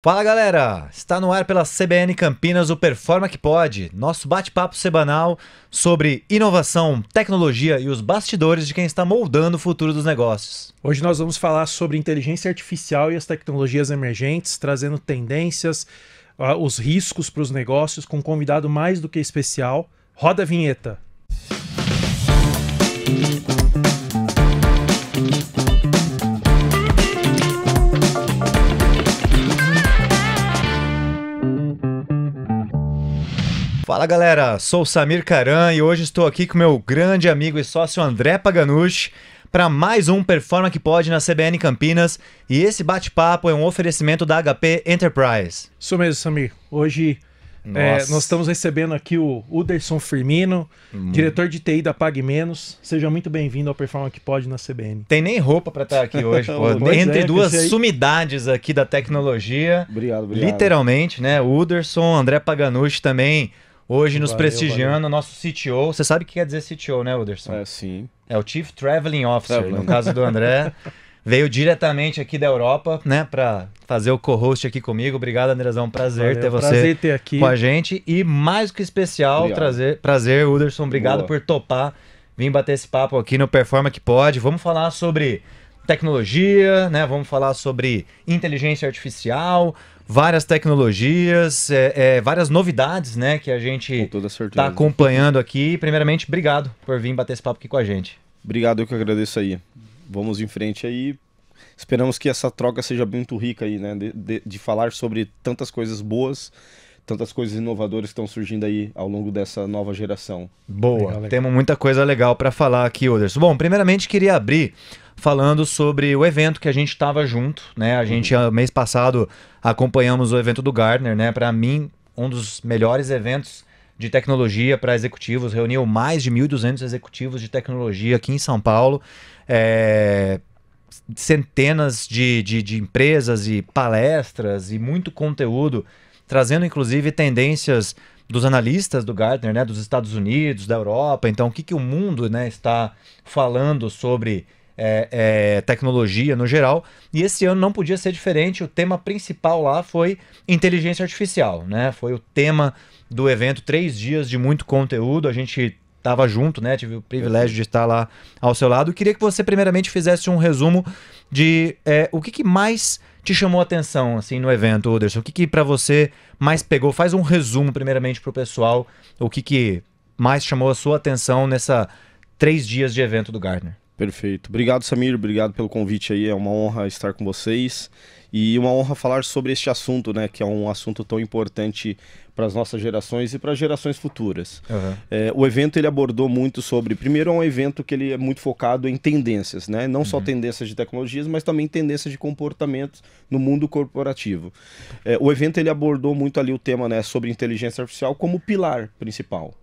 Fala galera, está no ar pela CBN Campinas o Performa que Pode, nosso bate-papo semanal sobre inovação, tecnologia e os bastidores de quem está moldando o futuro dos negócios. Hoje nós vamos falar sobre inteligência artificial e as tecnologias emergentes, trazendo tendências, os riscos para os negócios, com um convidado mais do que especial. Roda a vinheta. Fala galera, sou o Samir Caran e hoje estou aqui com meu grande amigo e sócio André Paganucci para mais um Performa que Pode na CBN Campinas, e esse bate-papo é um oferecimento da HP Enterprise. Isso mesmo, Samir. Hoje nós estamos recebendo aqui o Uderson Firmino, diretor de TI da Pague Menos. Seja muito bem-vindo ao Performa que Pode na CBN. Tem nem roupa para estar aqui hoje, pô. Entre duas sumidades aqui da tecnologia. Obrigado. Literalmente, né? Uderson, André Paganucci também. Hoje nos prestigiando, nosso CTO. Você sabe o que quer dizer CTO, né, Uderson? É, sim. É o Chief Traveling Officer, no caso do André. Veio diretamente aqui da Europa, né, para fazer o co-host aqui comigo. Obrigado, Andrezão. Prazer ter você ter aqui com a gente. E mais do que especial, prazer, Uderson. Obrigado por topar vir bater esse papo aqui no Performa que Pode. Vamos falar sobre tecnologia, né? Vamos falar sobre inteligência artificial, várias tecnologias, várias novidades, né, que a gente está acompanhando aqui. Primeiramente, obrigado por vir bater esse papo aqui com a gente. Obrigado, eu que agradeço aí. Vamos em frente aí. Esperamos que essa troca seja muito rica aí, né, de falar sobre tantas coisas boas, tantas coisas inovadoras que estão surgindo aí ao longo dessa nova geração. Boa, legal. Temos muita coisa legal para falar aqui, Uderson. Bom, primeiramente queria abrir falando sobre o evento que a gente estava junto, né? A gente, mês passado, acompanhamos o evento do Gartner, né? Para mim, um dos melhores eventos de tecnologia para executivos. Reuniu mais de 1.200 executivos de tecnologia aqui em São Paulo. Centenas de empresas e palestras e muito conteúdo, trazendo inclusive tendências dos analistas do Gartner, né? Dos Estados Unidos, da Europa. Então, o que o mundo, né, está falando sobre tecnologia no geral, e esse ano não podia ser diferente. O tema principal lá foi inteligência artificial, né? Foi o tema do evento, 3 dias de muito conteúdo, a gente estava junto, né? Tive o privilégio de estar lá ao seu lado. Eu queria que você primeiramente fizesse um resumo de o que mais te chamou a atenção assim, no evento, Uderson. O que para você mais pegou? Faz um resumo primeiramente para o pessoal, o que mais chamou a sua atenção nessa 3 dias de evento do Gartner. Perfeito. Obrigado, Samir. Obrigado pelo convite aí. É uma honra estar com vocês e uma honra falar sobre este assunto, né? Que é um assunto tão importante para as nossas gerações e para as gerações futuras. O evento ele abordou muito sobre... Primeiro, é um evento que ele é muito focado em tendências, né? Não só tendências de tecnologias, mas também tendências de comportamentos no mundo corporativo. O evento ele abordou muito ali o tema, né, sobre inteligência artificial como pilar principal.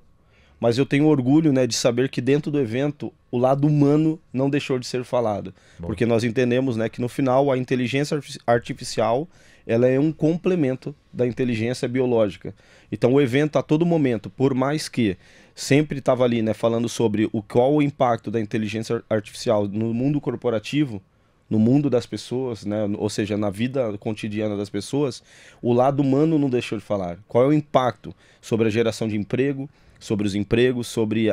Mas eu tenho orgulho, né, de saber que dentro do evento o lado humano não deixou de ser falado. Porque nós entendemos, né, que no final a inteligência artificial ela é um complemento da inteligência biológica. Então o evento a todo momento, por mais que sempre estava ali, né, falando sobre qual o impacto da inteligência artificial no mundo corporativo, no mundo das pessoas, né, ou seja, na vida cotidiana das pessoas, o lado humano não deixou de falar. Qual é o impacto sobre a geração de emprego, sobre os empregos, sobre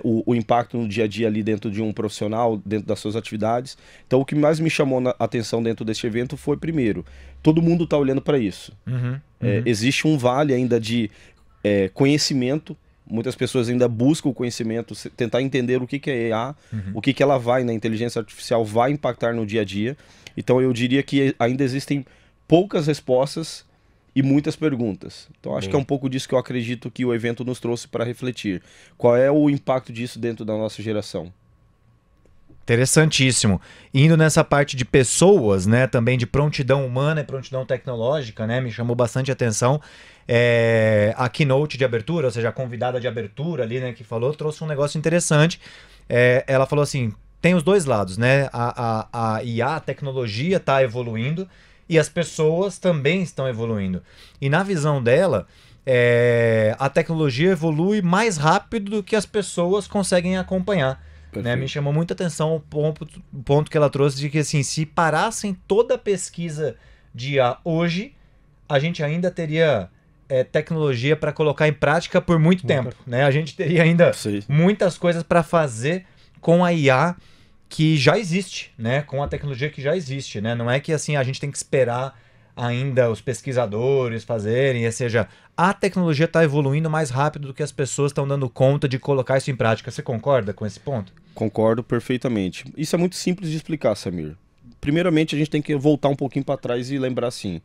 o impacto no dia a dia ali dentro de um profissional, dentro das suas atividades. Então o que mais me chamou a atenção dentro deste evento foi, primeiro, todo mundo está olhando para isso. Existe um vale ainda de conhecimento. Muitas pessoas ainda buscam o conhecimento, tentar entender o que é EA, o que ela vai, na inteligência artificial, vai impactar no dia a dia. Então eu diria que ainda existem poucas respostas e muitas perguntas. Então acho que é um pouco disso que eu acredito que o evento nos trouxe para refletir. Qual é o impacto disso dentro da nossa geração? Interessantíssimo. Indo nessa parte de pessoas, né, também de prontidão humana e prontidão tecnológica, né, me chamou bastante atenção. A keynote de abertura, ou seja, a convidada de abertura ali, né, que falou, trouxe um negócio interessante. Ela falou assim, tem os dois lados, né, a IA, a tecnologia está evoluindo e as pessoas também estão evoluindo. E na visão dela, a tecnologia evolui mais rápido do que as pessoas conseguem acompanhar. Né? Me chamou muita atenção o ponto que ela trouxe de que, assim, se parassem toda a pesquisa de IA hoje, a gente ainda teria tecnologia para colocar em prática por muito tempo, né? A gente teria ainda muitas coisas para fazer com a IA que já existe, né? Com a tecnologia que já existe, né? Não é que assim a gente tem que esperar ainda os pesquisadores fazerem, ou seja, a tecnologia está evoluindo mais rápido do que as pessoas estão dando conta de colocar isso em prática. Você concorda com esse ponto? Concordo perfeitamente. Isso é muito simples de explicar, Samir. Primeiramente, a gente tem que voltar um pouquinho para trás e lembrar assim,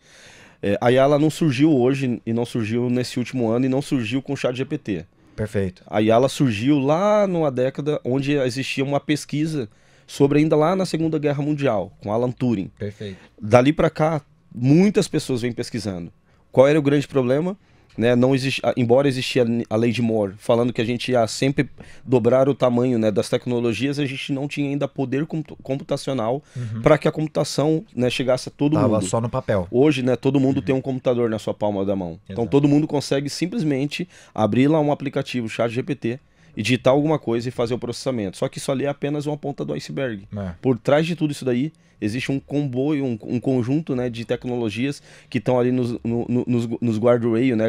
a IA ela não surgiu hoje e não surgiu nesse último ano e não surgiu com o ChatGPT. Perfeito. A IA ela surgiu lá numa década onde existia uma pesquisa sobre ainda lá na Segunda Guerra Mundial, com Alan Turing. Perfeito. Dali para cá, muitas pessoas vêm pesquisando. Qual era o grande problema? Né, não existe, embora existia a lei de Moore falando que a gente ia sempre dobrar o tamanho, né, das tecnologias, a gente não tinha ainda poder computacional para que a computação, né, chegasse a todo mundo. Tava só no papel. Hoje, né, todo mundo tem um computador na sua palma da mão. Então todo mundo consegue simplesmente abrir lá um aplicativo ChatGPT e digitar alguma coisa e fazer o processamento. Só que isso ali é apenas uma ponta do iceberg. Por trás de tudo isso daí existe um comboio, um conjunto, né, de tecnologias que estão ali nos guardrail, né,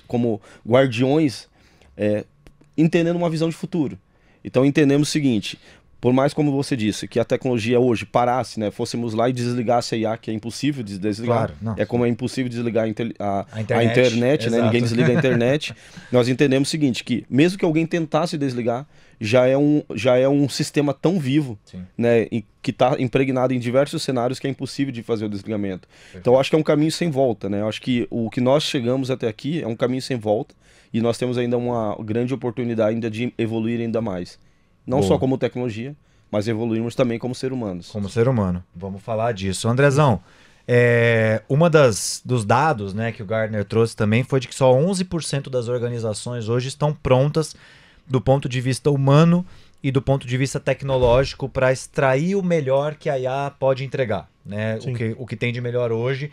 como guardiões, entendendo uma visão de futuro. Então entendemos o seguinte: por mais, como você disse, que a tecnologia hoje parasse, né, fôssemos lá e desligasse a IA, que é impossível de desligar, como é impossível desligar a internet, né, ninguém desliga a internet, nós entendemos o seguinte, que mesmo que alguém tentasse desligar, já é um sistema tão vivo, né, que está impregnado em diversos cenários que é impossível de fazer o desligamento. Perfeito. Então eu acho que é um caminho sem volta, né? Eu acho que o que nós chegamos até aqui é um caminho sem volta e nós temos ainda uma grande oportunidade ainda de evoluir ainda mais. Não só como tecnologia, mas evoluirmos também como ser humanos. Como ser humano. Vamos falar disso. Andrezão, uma dos dados, né, que o Gartner trouxe também foi de que só 11% das organizações hoje estão prontas do ponto de vista humano e do ponto de vista tecnológico para extrair o melhor que a IA pode entregar, né? O que tem de melhor hoje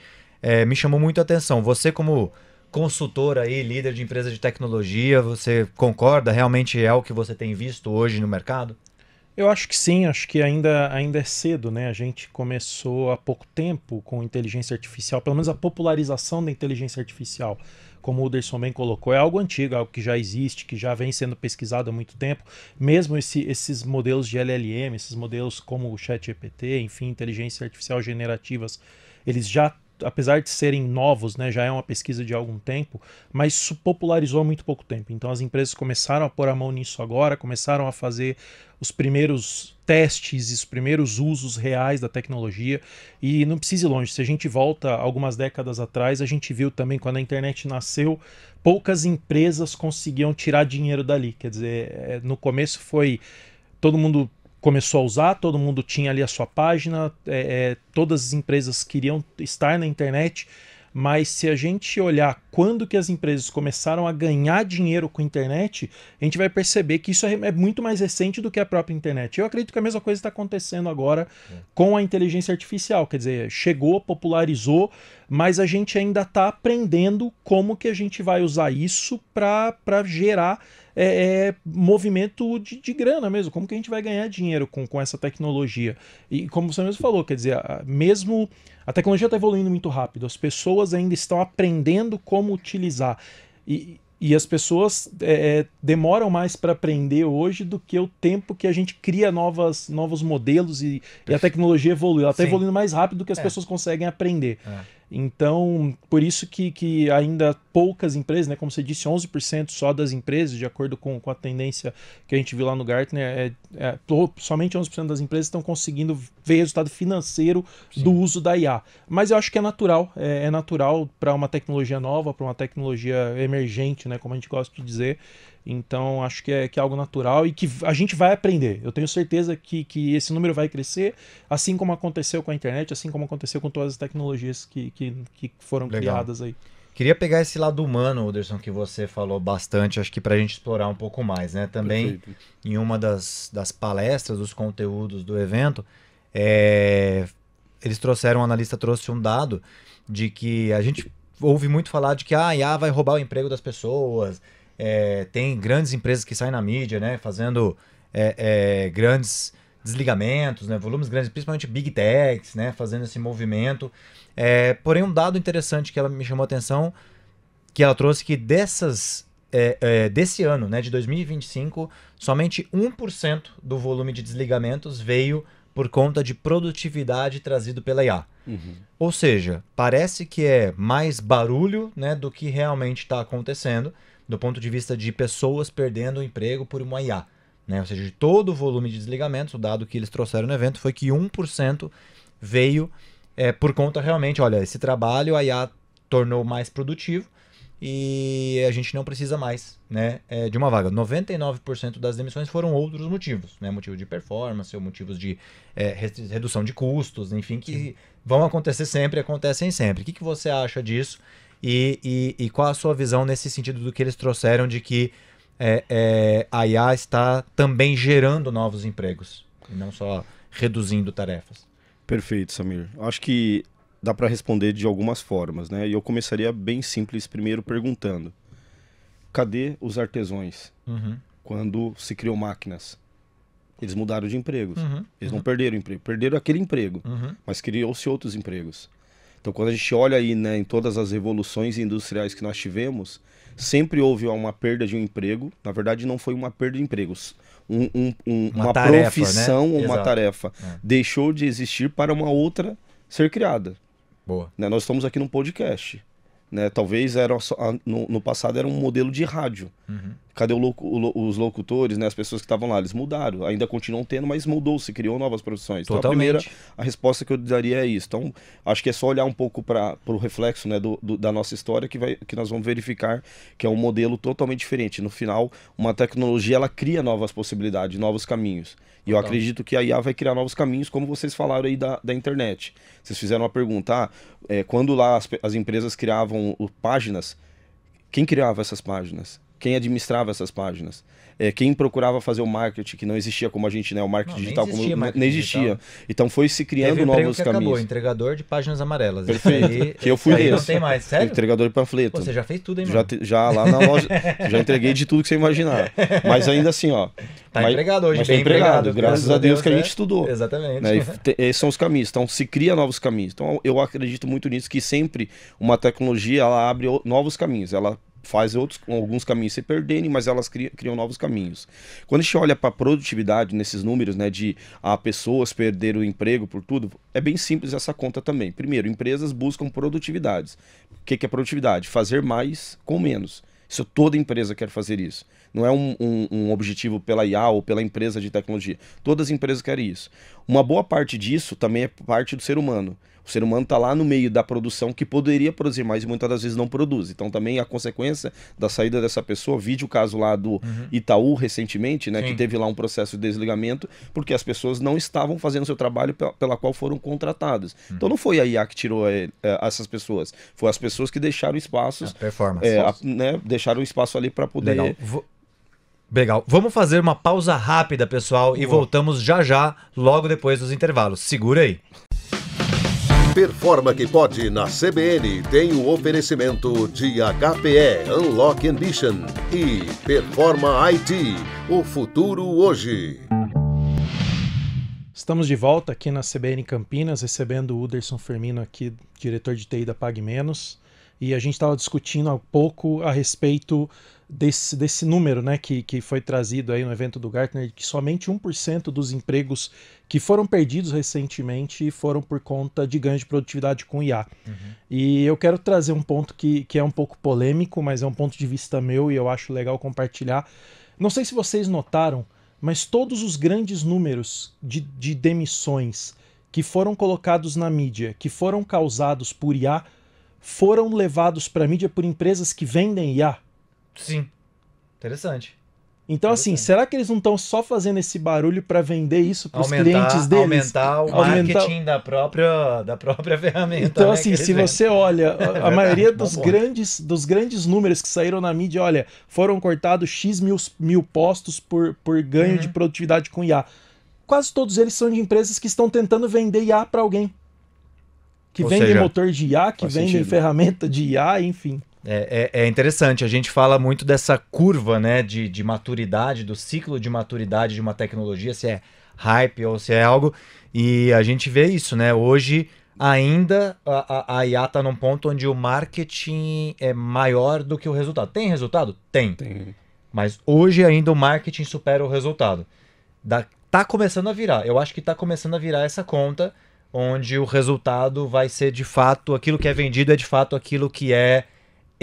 me chamou muito a atenção. Você como consultor aí, líder de empresa de tecnologia, você concorda? Realmente é o que você tem visto hoje no mercado? Eu acho que sim, acho que ainda é cedo, né? A gente começou há pouco tempo com inteligência artificial, pelo menos a popularização da inteligência artificial, como o Uderson bem colocou, é algo antigo, algo que já existe, que já vem sendo pesquisado há muito tempo. Mesmo esses modelos de LLM, esses modelos como o ChatGPT, enfim, inteligência artificial generativas, eles já, apesar de serem novos, né, já é uma pesquisa de algum tempo, mas isso popularizou há muito pouco tempo. Então as empresas começaram a pôr a mão nisso agora, começaram a fazer os primeiros testes, os primeiros usos reais da tecnologia, e não precisa ir longe. Se a gente volta algumas décadas atrás, a gente viu também quando a internet nasceu, poucas empresas conseguiam tirar dinheiro dali. Quer dizer, no começo foi todo mundo começou a usar, todo mundo tinha ali a sua página, todas as empresas queriam estar na internet, mas se a gente olhar quando que as empresas começaram a ganhar dinheiro com a internet, a gente vai perceber que isso é muito mais recente do que a própria internet. Eu acredito que a mesma coisa está acontecendo agora com a inteligência artificial, quer dizer, chegou, popularizou, mas a gente ainda está aprendendo como que a gente vai usar isso para gerar movimento de grana mesmo, como que a gente vai ganhar dinheiro com essa tecnologia. E como você mesmo falou, quer dizer, mesmo a tecnologia está evoluindo muito rápido, as pessoas ainda estão aprendendo como utilizar. E as pessoas demoram mais para aprender hoje do que o tempo que a gente cria novos modelos e a tecnologia evolui. Ela está evoluindo mais rápido do que as pessoas conseguem aprender. Então, por isso que ainda poucas empresas, né, como você disse, 11% só das empresas, de acordo com a tendência que a gente viu lá no Gartner, somente 11% das empresas estão conseguindo ver resultado financeiro do uso da IA. Mas eu acho que é natural para uma tecnologia nova, para uma tecnologia emergente, né, como a gente gosta de dizer. Então, acho que é algo natural e que a gente vai aprender. Eu tenho certeza que esse número vai crescer, assim como aconteceu com a internet, assim como aconteceu com todas as tecnologias que foram criadas aí. Queria pegar esse lado humano, Uderson, que você falou bastante, acho que para a gente explorar um pouco mais, né? Também, em uma das palestras, dos conteúdos do evento, eles trouxeram, um analista trouxe um dado de que a gente ouve muito falar de que a IA vai roubar o emprego das pessoas. Tem grandes empresas que saem na mídia, né, fazendo grandes desligamentos, né, volumes grandes, principalmente Big Techs, né, fazendo esse movimento. Porém, um dado interessante que ela me chamou a atenção, que ela trouxe que desse ano, né, de 2025, somente 1% do volume de desligamentos veio por conta de produtividade trazido pela IA. Ou seja, parece que é mais barulho, né, do que realmente está acontecendo, do ponto de vista de pessoas perdendo o emprego por uma IA. Né? Ou seja, de todo o volume de desligamentos, o dado que eles trouxeram no evento foi que 1% veio por conta realmente, olha, esse trabalho a IA tornou mais produtivo e a gente não precisa mais, né, de uma vaga. 99% das demissões foram outros motivos, né, motivo de performance ou motivos de redução de custos, enfim, que vão acontecer sempre, acontecem sempre. O que você acha disso e qual a sua visão nesse sentido do que eles trouxeram de que a IA está também gerando novos empregos e não só reduzindo tarefas? Perfeito, Samir. Acho que dá para responder de algumas formas, né? E eu começaria bem simples primeiro perguntando: cadê os artesãos quando se criou máquinas? Eles mudaram de empregos. Eles não perderam emprego, perderam aquele emprego, mas criou-se outros empregos. Então, quando a gente olha aí, né, em todas as revoluções industriais que nós tivemos, sempre houve uma perda de um emprego. Na verdade, não foi uma perda de empregos. Uma tarefa, profissão, né? Uma tarefa deixou de existir para uma outra ser criada. Boa. Né, nós estamos aqui num podcast. Né, talvez no passado era um modelo de rádio. Cadê os locutores, né, as pessoas que estavam lá? Eles mudaram, ainda continuam tendo, mas mudou, se criou novas profissões. Totalmente. Então a resposta que eu daria é isso. Então acho que é só olhar um pouco para o reflexo, né, da nossa história que nós vamos verificar que é um modelo totalmente diferente. No final, uma tecnologia ela cria novas possibilidades, novos caminhos. E eu acredito que a IA vai criar novos caminhos, como vocês falaram aí da internet. Vocês fizeram uma pergunta, quando lá as empresas criavam páginas, quem criava essas páginas? Quem administrava essas páginas? Quem procurava fazer o marketing, que não existia como a gente, né? O marketing digital nem existia. Então foi se criando novos caminhos. Acabou, entregador de páginas amarelas. Perfeito. Que eu fui desse. Não tem mais, sério? Entregador de panfleto. Pô, você já fez tudo, hein, mano? Já lá na loja, já entreguei de tudo que você imaginar. Mas ainda assim, ó. Tá empregado hoje, mas bem empregado. Graças a Deus que a gente estudou. Exatamente. Né? Esses são os caminhos. Então se cria novos caminhos. Então eu acredito muito nisso, que sempre uma tecnologia ela abre novos caminhos. Ela faz alguns caminhos se perderem, mas elas criam novos caminhos. Quando a gente olha para a produtividade nesses números, né, de pessoas perderem o emprego por tudo, é bem simples essa conta também. Primeiro, empresas buscam produtividades. O que é produtividade? Fazer mais com menos. Isso toda empresa quer fazer isso. Não é um objetivo pela IA ou pela empresa de tecnologia. Todas as empresas querem isso. Uma boa parte disso também é parte do ser humano. O ser humano está lá no meio da produção que poderia produzir mais e muitas das vezes não produz. Então também a consequência da saída dessa pessoa, vide o caso lá do Itaú recentemente, né, que teve lá um processo de desligamento, porque as pessoas não estavam fazendo o seu trabalho pela qual foram contratadas. Então não foi a IA que tirou essas pessoas, foi as pessoas que deixaram espaços, né, deixaram espaço ali para poder... Legal. Vamos fazer uma pausa rápida, pessoal, e voltamos já, logo depois dos intervalos. Segura aí. Performa que pode na CBN tem o oferecimento de HPE Unlock Ambition e Performa IT, o futuro hoje. Estamos de volta aqui na CBN Campinas, recebendo o Uderson Firmino aqui, diretor de TI da PagMenos, e a gente estava discutindo há pouco a respeito desse número, né, que foi trazido aí no evento do Gartner, que somente 1% dos empregos que foram perdidos recentemente foram por conta de ganho de produtividade com IA. E eu quero trazer um ponto que é um pouco polêmico, mas é um ponto de vista meu e eu acho legal compartilhar. Não sei se vocês notaram, mas todos os grandes números de demissões que foram colocados na mídia, que foram causados por IA, foram levados para a mídia por empresas que vendem IA. Sim. Interessante. Então, assim, será que eles não estão só fazendo esse barulho para vender isso para os clientes deles? Aumentar o marketing da própria ferramenta. Então, né, assim, se você olha, a maioria dos grandes números que saíram na mídia, olha, foram cortados X mil postos por ganho de produtividade com IA. Quase todos eles são de empresas que estão tentando vender IA para alguém. Que vendem motor de IA, que vendem ferramenta de IA, enfim. É interessante, a gente fala muito dessa curva, né, de maturidade, do ciclo de maturidade de uma tecnologia, se é hype ou se é algo... E a gente vê isso, né? Hoje, ainda, a IA está num ponto onde o marketing é maior do que o resultado. Tem resultado? Tem. Mas hoje ainda o marketing supera o resultado. Tá começando a virar. Eu acho que tá começando a virar essa conta onde o resultado vai ser de fato, aquilo que é vendido é de fato aquilo que é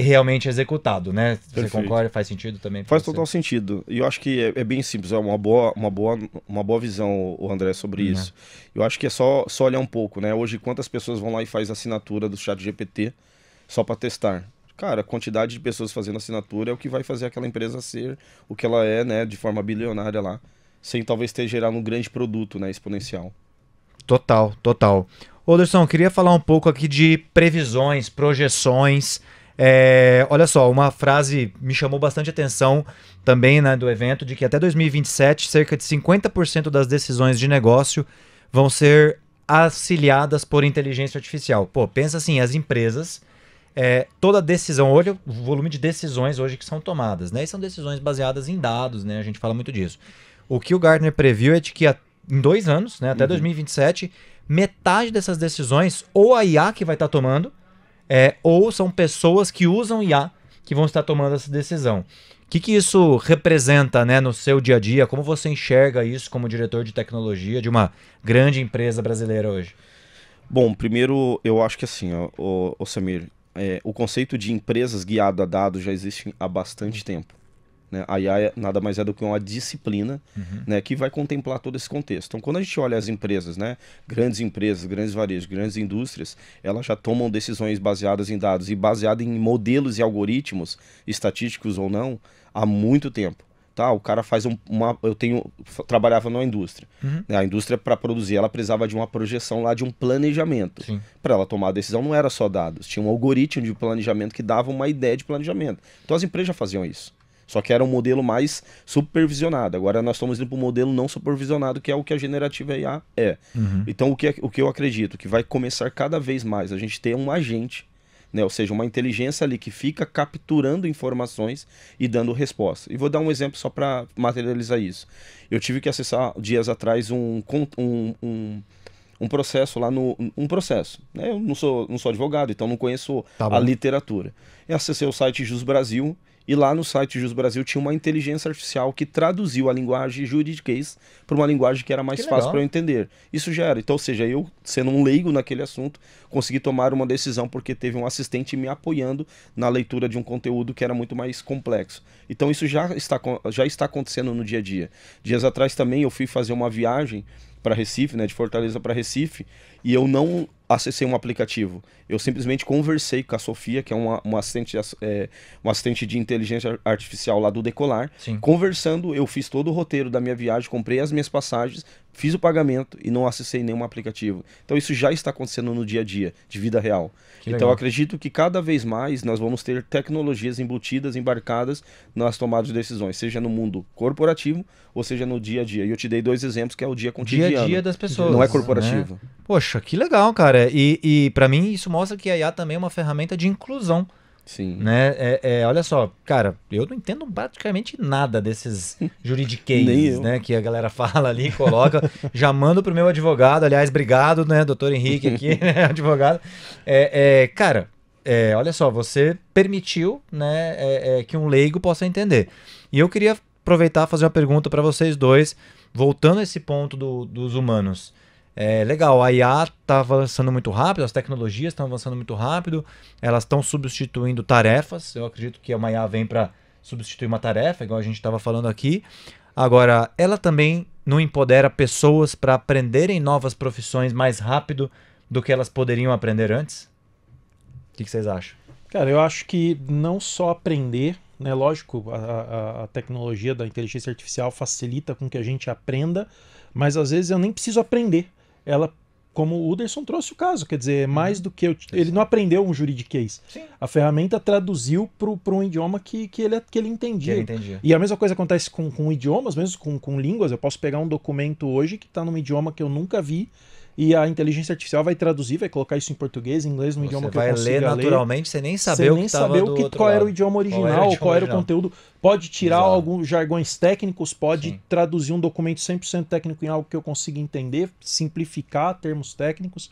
realmente executado, né? Você Perfeito. concorda? Faz sentido também? Faz total sentido. E eu acho que é bem simples, é uma boa visão, o André, sobre isso. Eu acho que é só olhar um pouco, né? Hoje, quantas pessoas vão lá e faz assinatura do ChatGPT só para testar? Cara, a quantidade de pessoas fazendo assinatura é o que vai fazer aquela empresa ser o que ela é, né? De forma bilionária lá, sem talvez ter gerado um grande produto, né? Exponencial. Total, total. Anderson, eu queria falar um pouco aqui de previsões, projeções. Olha só, uma frase me chamou bastante atenção também, né, do evento, de que até 2027, cerca de 50% das decisões de negócio vão ser auxiliadas por inteligência artificial. Pô, pensa assim, as empresas, toda decisão, olha o volume de decisões hoje que são tomadas, né? E são decisões baseadas em dados, né? A gente fala muito disso. O que o Gartner previu é de que em 2 anos, né, até 2027, metade dessas decisões, ou a IA que vai estar tomando, ou são pessoas que usam IA que vão estar tomando essa decisão. O que isso representa, né, no seu dia a dia? Como você enxerga isso como diretor de tecnologia de uma grande empresa brasileira hoje? Bom, primeiro eu acho que assim, o Samir, o conceito de empresas guiado a dados já existe há bastante tempo. Né? A IA nada mais é do que uma disciplina, né, que vai contemplar todo esse contexto. Então, quando a gente olha as empresas, né, grandes empresas, grandes varejos, grandes indústrias, elas já tomam decisões baseadas em dados e baseadas em modelos e algoritmos, estatísticos ou não, há muito tempo. Tá? O cara faz trabalhava numa indústria. Né? A indústria, para produzir, ela precisava de uma projeção lá, de um planejamento. Para ela tomar a decisão não era só dados, tinha um algoritmo de planejamento que dava uma ideia de planejamento. Então as empresas já faziam isso. Só que era um modelo mais supervisionado. Agora nós estamos indo para um modelo não supervisionado, que é o que a generativa IA é. Então o que eu acredito que vai começar cada vez mais a gente ter um agente, né? Ou seja, uma inteligência ali que fica capturando informações e dando resposta. E vou dar um exemplo só para materializar isso. Eu tive que acessar dias atrás um processo lá um processo. Né? Eu não sou advogado, então não conheço a literatura. Eu acessei o site Jus Brasil. E lá no site Jus Brasil tinha uma inteligência artificial que traduziu a linguagem juridiquês para uma linguagem que era mais fácil para eu entender. Isso já era. Então, ou seja, eu, sendo um leigo naquele assunto, consegui tomar uma decisão porque teve um assistente me apoiando na leitura de um conteúdo que era muito mais complexo. Então, isso já está acontecendo no dia a dia. Dias atrás também eu fui fazer uma viagem para Recife, né, de Fortaleza para Recife, e eu não acessei um aplicativo. Eu simplesmente conversei com a Sofia, que é uma assistente de inteligência artificial lá do Decolar. Conversando, eu fiz todo o roteiro da minha viagem, comprei as minhas passagens, fiz o pagamento e não acessei nenhum aplicativo. Então isso já está acontecendo no dia a dia, de vida real. Então eu acredito que cada vez mais nós vamos ter tecnologias embutidas, embarcadas nas tomadas de decisões, seja no mundo corporativo ou seja no dia a dia. E eu te dei 2 exemplos, que é o dia cotidiano. Dia a dia das pessoas. Não é corporativo. Né? Poxa, que legal, cara. E para mim isso mostra que a IA também é uma ferramenta de inclusão. Sim. Né? Olha só, cara, eu não entendo praticamente nada desses juridiquês, né, que a galera fala ali, coloca. Já mando pro meu advogado, aliás, obrigado, né, doutor Henrique aqui, né, advogado. Cara, olha só, você permitiu, né, que um leigo possa entender. E eu queria aproveitar e fazer uma pergunta para vocês dois, voltando a esse ponto dos humanos. Legal, a IA está avançando muito rápido, as tecnologias estão avançando muito rápido, elas estão substituindo tarefas. Eu acredito que uma IA vem para substituir uma tarefa, igual a gente estava falando aqui. Agora, ela também não empodera pessoas para aprenderem novas profissões mais rápido do que elas poderiam aprender antes? O que vocês acham? Cara, eu acho que não só aprender, né? Lógico, a tecnologia da inteligência artificial facilita com que a gente aprenda, mas às vezes eu nem preciso aprender. Ela, como o Uderson trouxe o caso, quer dizer, mais do que ele não aprendeu um juridiquês. Sim. A ferramenta traduziu para um idioma que ele entendia. E a mesma coisa acontece com idiomas, mesmo com línguas. Eu posso pegar um documento hoje que está num idioma que eu nunca vi, e a inteligência artificial vai traduzir, vai colocar isso em português, em inglês, no idioma que eu consiga ler. Você vai ler naturalmente, sem nem saber qual era o idioma original, qual era o conteúdo. Pode tirar alguns jargões técnicos, pode traduzir um documento 100% técnico em algo que eu consiga entender, simplificar termos técnicos.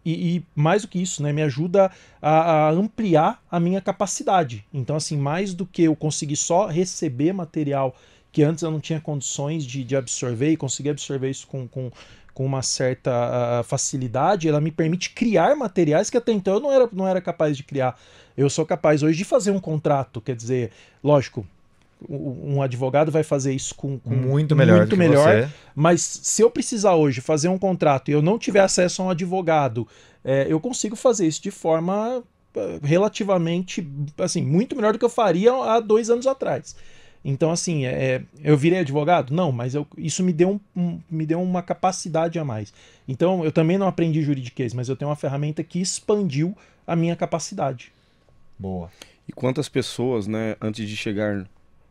E mais do que isso, né, me ajuda a ampliar a minha capacidade. Então, assim, mais do que eu conseguir só receber material que antes eu não tinha condições de absorver e conseguir absorver isso com uma certa facilidade, ela me permite criar materiais que até então eu não era capaz de criar. Eu sou capaz hoje de fazer um contrato, quer dizer, lógico, um advogado vai fazer isso com muito melhor, você. Mas se eu precisar hoje fazer um contrato e eu não tiver acesso a um advogado, eu consigo fazer isso de forma relativamente, assim, muito melhor do que eu faria há 2 anos atrás. Então, assim, eu virei advogado? Não, mas isso me deu uma capacidade a mais. Então, eu também não aprendi juridiquês, mas eu tenho uma ferramenta que expandiu a minha capacidade. Boa. E quantas pessoas, né, antes de chegar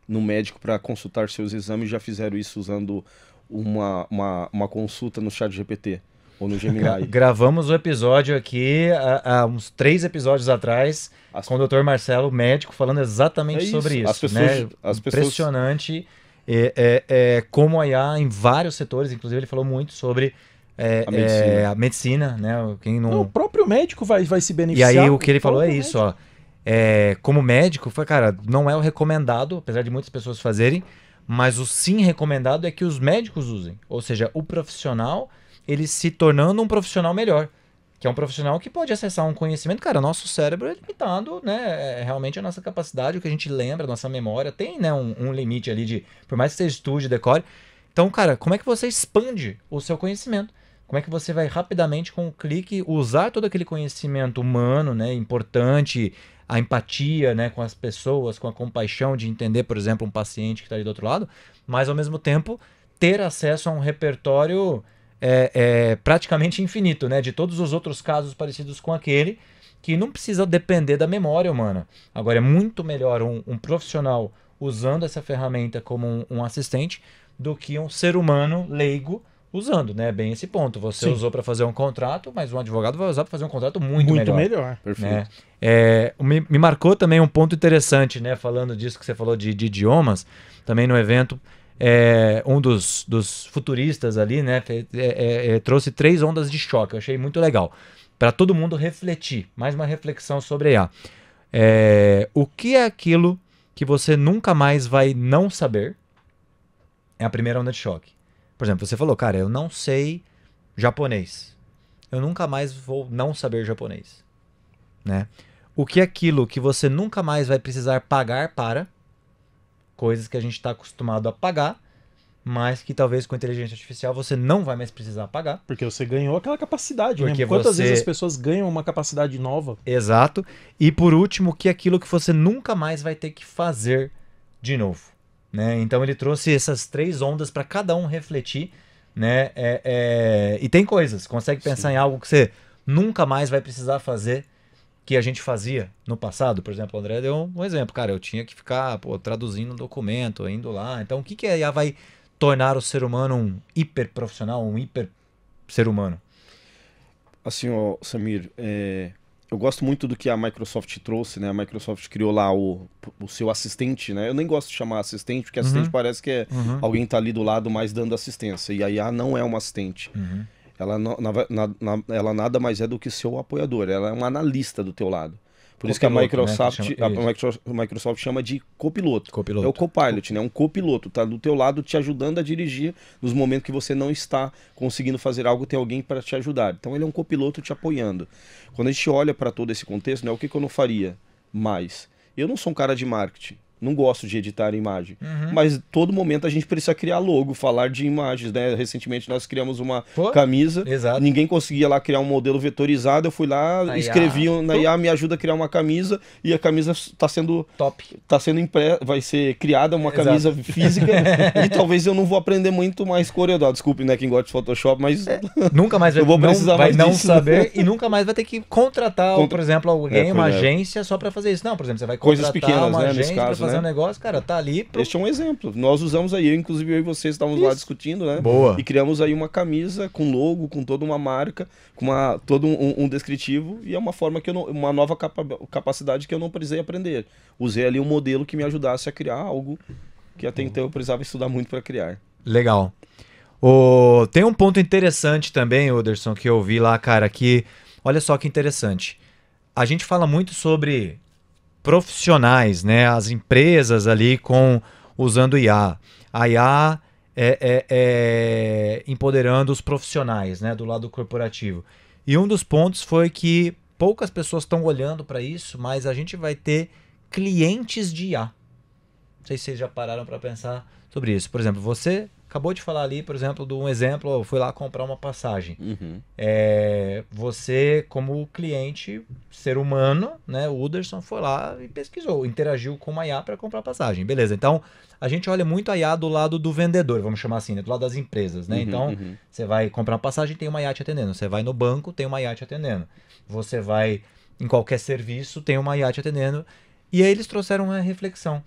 no médico para consultar seus exames, já fizeram isso usando uma consulta no ChatGPT ou no Gemini? Gravamos o episódio aqui há uns 3 episódios atrás com o Dr. Marcelo, médico, falando exatamente sobre isso. As pessoas, Impressionante como a IA em vários setores, inclusive ele falou muito sobre a medicina, né? Quem não... O próprio médico vai se beneficiar. E aí o que ele falou é isso, ó. Como médico, foi, cara, não é o recomendado, apesar de muitas pessoas fazerem, mas o sim recomendado é que os médicos usem. Ou seja, o profissional, ele se tornando um profissional melhor, que é um profissional que pode acessar um conhecimento. Cara, nosso cérebro é limitado, né? Realmente a nossa capacidade, o que a gente lembra, a nossa memória, tem, né, um limite ali de, por mais que você estude, decore. Então, cara, como é que você expande o seu conhecimento? Como é que você vai rapidamente, com um clique, usar todo aquele conhecimento humano, né, importante, a empatia, né, com as pessoas, com a compaixão de entender, por exemplo, um paciente que está ali do outro lado, mas ao mesmo tempo ter acesso a um repertório praticamente infinito, né, de todos os outros casos parecidos com aquele, que não precisa depender da memória humana. Agora, é muito melhor um profissional usando essa ferramenta como um assistente do que um ser humano leigo usando, né? Bem esse ponto. Você usou para fazer um contrato, mas um advogado vai usar para fazer um contrato muito melhor. Perfeito. Né? Me marcou também um ponto interessante, né? Falando disso que você falou de idiomas, também no evento, um dos futuristas ali, né? Trouxe 3 ondas de choque. Eu achei muito legal. Para todo mundo refletir. Mais uma reflexão sobre a IA. O que é aquilo que você nunca mais vai não saber? É a primeira onda de choque. Por exemplo, você falou, cara, eu não sei japonês. Eu nunca mais vou não saber japonês. Né? O que é aquilo que você nunca mais vai precisar pagar para? Coisas que a gente está acostumado a pagar, mas que talvez com inteligência artificial você não vai mais precisar pagar. Porque você ganhou aquela capacidade, porque né? Quantas vezes as pessoas ganham uma capacidade nova? Exato. E por último, o que é aquilo que você nunca mais vai ter que fazer de novo? Né? Então ele trouxe essas 3 ondas para cada um refletir, né? E tem coisas, consegue pensar em algo que você nunca mais vai precisar fazer, que a gente fazia no passado. Por exemplo, o André deu um exemplo, cara, eu tinha que ficar traduzindo um documento, indo lá. Então o que a IA vai tornar o ser humano um hiper profissional, um hiper ser humano? Assim, ó, Samir, eu gosto muito do que a Microsoft trouxe, né? A Microsoft criou lá o seu assistente, né? Eu nem gosto de chamar assistente, porque assistente parece que alguém tá ali do lado mais dando assistência. E a IA não é uma assistente. Ela nada mais é do que seu apoiador. Ela é um analista do teu lado. Por isso que a Microsoft chama de copiloto. É o copilot, né? Um copiloto, tá do teu lado te ajudando a dirigir nos momentos que você não está conseguindo fazer algo, tem alguém para te ajudar. Então ele é um copiloto te apoiando. Quando a gente olha para todo esse contexto, né, o que eu não faria mais? Eu não sou um cara de marketing. Não gosto de editar imagem. Mas todo momento a gente precisa criar logo, falar de imagens, né? Recentemente nós criamos uma camisa. Exato. Ninguém conseguia lá criar um modelo vetorizado. Eu fui lá, escrevi na IA, me ajuda a criar uma camisa. E a camisa está sendo top. Está sendo vai ser criada uma camisa física. E talvez eu não vou aprender muito mais Corel. Desculpe, né, quem gosta de Photoshop, mas nunca mais eu vou precisar vai mais não disso. saber e nunca mais vai ter que contratar, por exemplo, alguém, uma agência só para fazer isso. Não, por exemplo, você vai contratar coisas pequenas, uma né, agência nesse caso, para fazer um negócio, cara, tá ali. Este é um exemplo. Nós usamos aí, inclusive eu e vocês estávamos lá discutindo, né? Boa. E criamos aí uma camisa com logo, com toda uma marca, com todo um descritivo, e é uma forma que uma nova capacidade que eu não precisei aprender. Usei ali um modelo que me ajudasse a criar algo que até então eu precisava estudar muito para criar. Legal. Tem um ponto interessante também, Uderson, que eu vi lá, cara, que olha só que interessante. A gente fala muito sobre profissionais, né? As empresas ali usando IA. A IA empoderando os profissionais, né? Do lado corporativo. E um dos pontos foi que poucas pessoas estão olhando para isso, mas a gente vai ter clientes de IA. Não sei se vocês já pararam para pensar sobre isso. Por exemplo, você acabou de falar ali, por exemplo, de um exemplo, eu fui lá comprar uma passagem. Você, como cliente, ser humano, né, o Uderson foi lá e pesquisou, interagiu com uma IA para comprar passagem. Beleza, então a gente olha muito a IA do lado do vendedor, vamos chamar assim, né, do lado das empresas. Né? Então, você vai comprar uma passagem, tem uma IA te atendendo. Você vai no banco, tem uma IA te atendendo. Você vai em qualquer serviço, tem uma IA te atendendo. E aí eles trouxeram uma reflexão.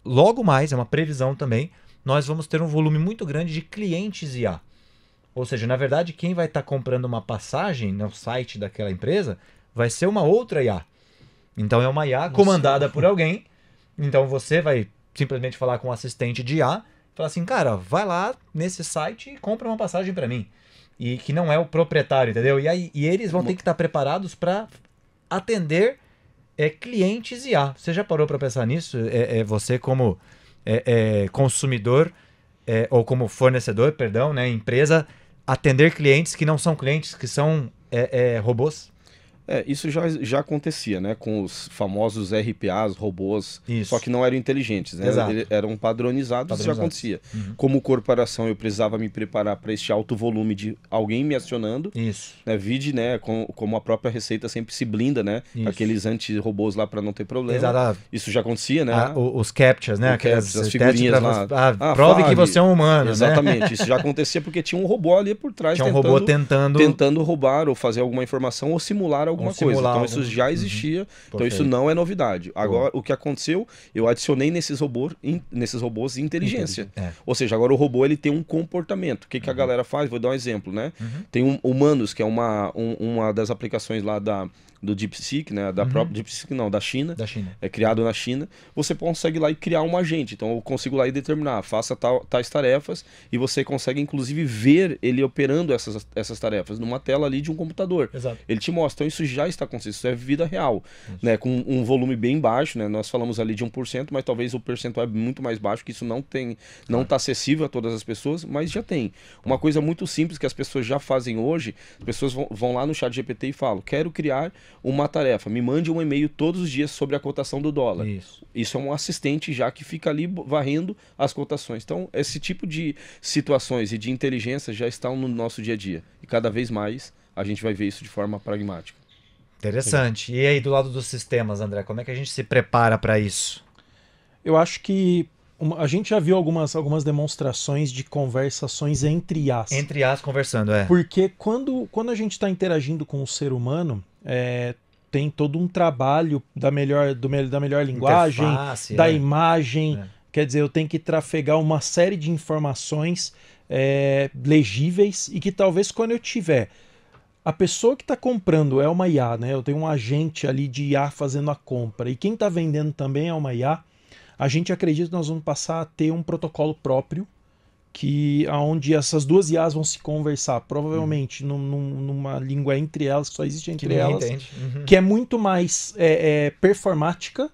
Logo mais, é uma previsão também, nós vamos ter um volume muito grande de clientes IA. Ou seja, na verdade, quem vai estar comprando uma passagem no site daquela empresa vai ser uma outra IA. Então é uma IA comandada por alguém. Então você vai simplesmente falar com um assistente de IA, falar assim, cara, vai lá nesse site e compra uma passagem para mim. E que não é o proprietário, entendeu? E eles vão ter que estar preparados para atender clientes IA. Você já parou para pensar nisso? Você como consumidor ou como fornecedor, perdão, né, empresa, atender clientes que não são clientes, que são robôs? Isso já acontecia, né? Com os famosos RPAs, robôs, Isso. Só que não eram inteligentes, né? Eram padronizados, isso já acontecia. Como corporação, eu precisava me preparar para este alto volume de alguém me acionando. Isso. Né? Vide, né? Como a própria Receita sempre se blinda, né? Aqueles anti-robôs lá para não ter problema. Exato. Isso já acontecia, né? Os captchas, né? As figurinhas lá. Prove que você é um humano. Exatamente. Né? Isso já acontecia porque tinha um robô ali por trás. Tinha um robô tentando roubar ou fazer alguma informação ou simular alguma coisa. Então isso já existia, então isso não é novidade. Agora, o que aconteceu, eu adicionei nesses robôs inteligência. Ou seja, agora o robô ele tem um comportamento. O que a galera faz? Vou dar um exemplo, né? Tem Humanos, que é uma das aplicações lá do DeepSeek, né? Da própria DeepSeek, não, da China. É criado na China. Você consegue lá e criar um agente. Então eu consigo lá e determinar, faça tais tarefas, e você consegue inclusive ver ele operando essas tarefas numa tela ali de um computador. Exato. Ele te mostra. Então isso já está acontecendo, isso é vida real, né? Com um volume bem baixo, né? Nós falamos ali de 1%, mas talvez o percentual é muito mais baixo, que isso não está acessível a todas as pessoas, mas já tem. Uma coisa muito simples que as pessoas já fazem hoje, as pessoas vão lá no ChatGPT e falam, quero criar uma tarefa, me mande um e-mail todos os dias sobre a cotação do dólar. Isso é um assistente já que fica ali varrendo as cotações. Então, esse tipo de situações e de inteligência já estão no nosso dia a dia. E cada vez mais a gente vai ver isso de forma pragmática. Interessante. E aí, do lado dos sistemas, André, como é que a gente se prepara para isso? Eu acho que a gente já viu algumas demonstrações de conversações entre IAs. Entre IAs conversando, Porque quando a gente está interagindo com o ser humano, tem todo um trabalho da melhor linguagem, da imagem. Quer dizer, eu tenho que trafegar uma série de informações legíveis e que talvez quando eu tiver... A pessoa que está comprando é uma IA, né? Eu tenho um agente ali de IA fazendo a compra. E quem está vendendo também é uma IA. A gente acredita que nós vamos passar a ter um protocolo próprio, onde essas duas IAs vão se conversar, provavelmente numa língua entre elas, que só existe entre elas, que é muito mais performática.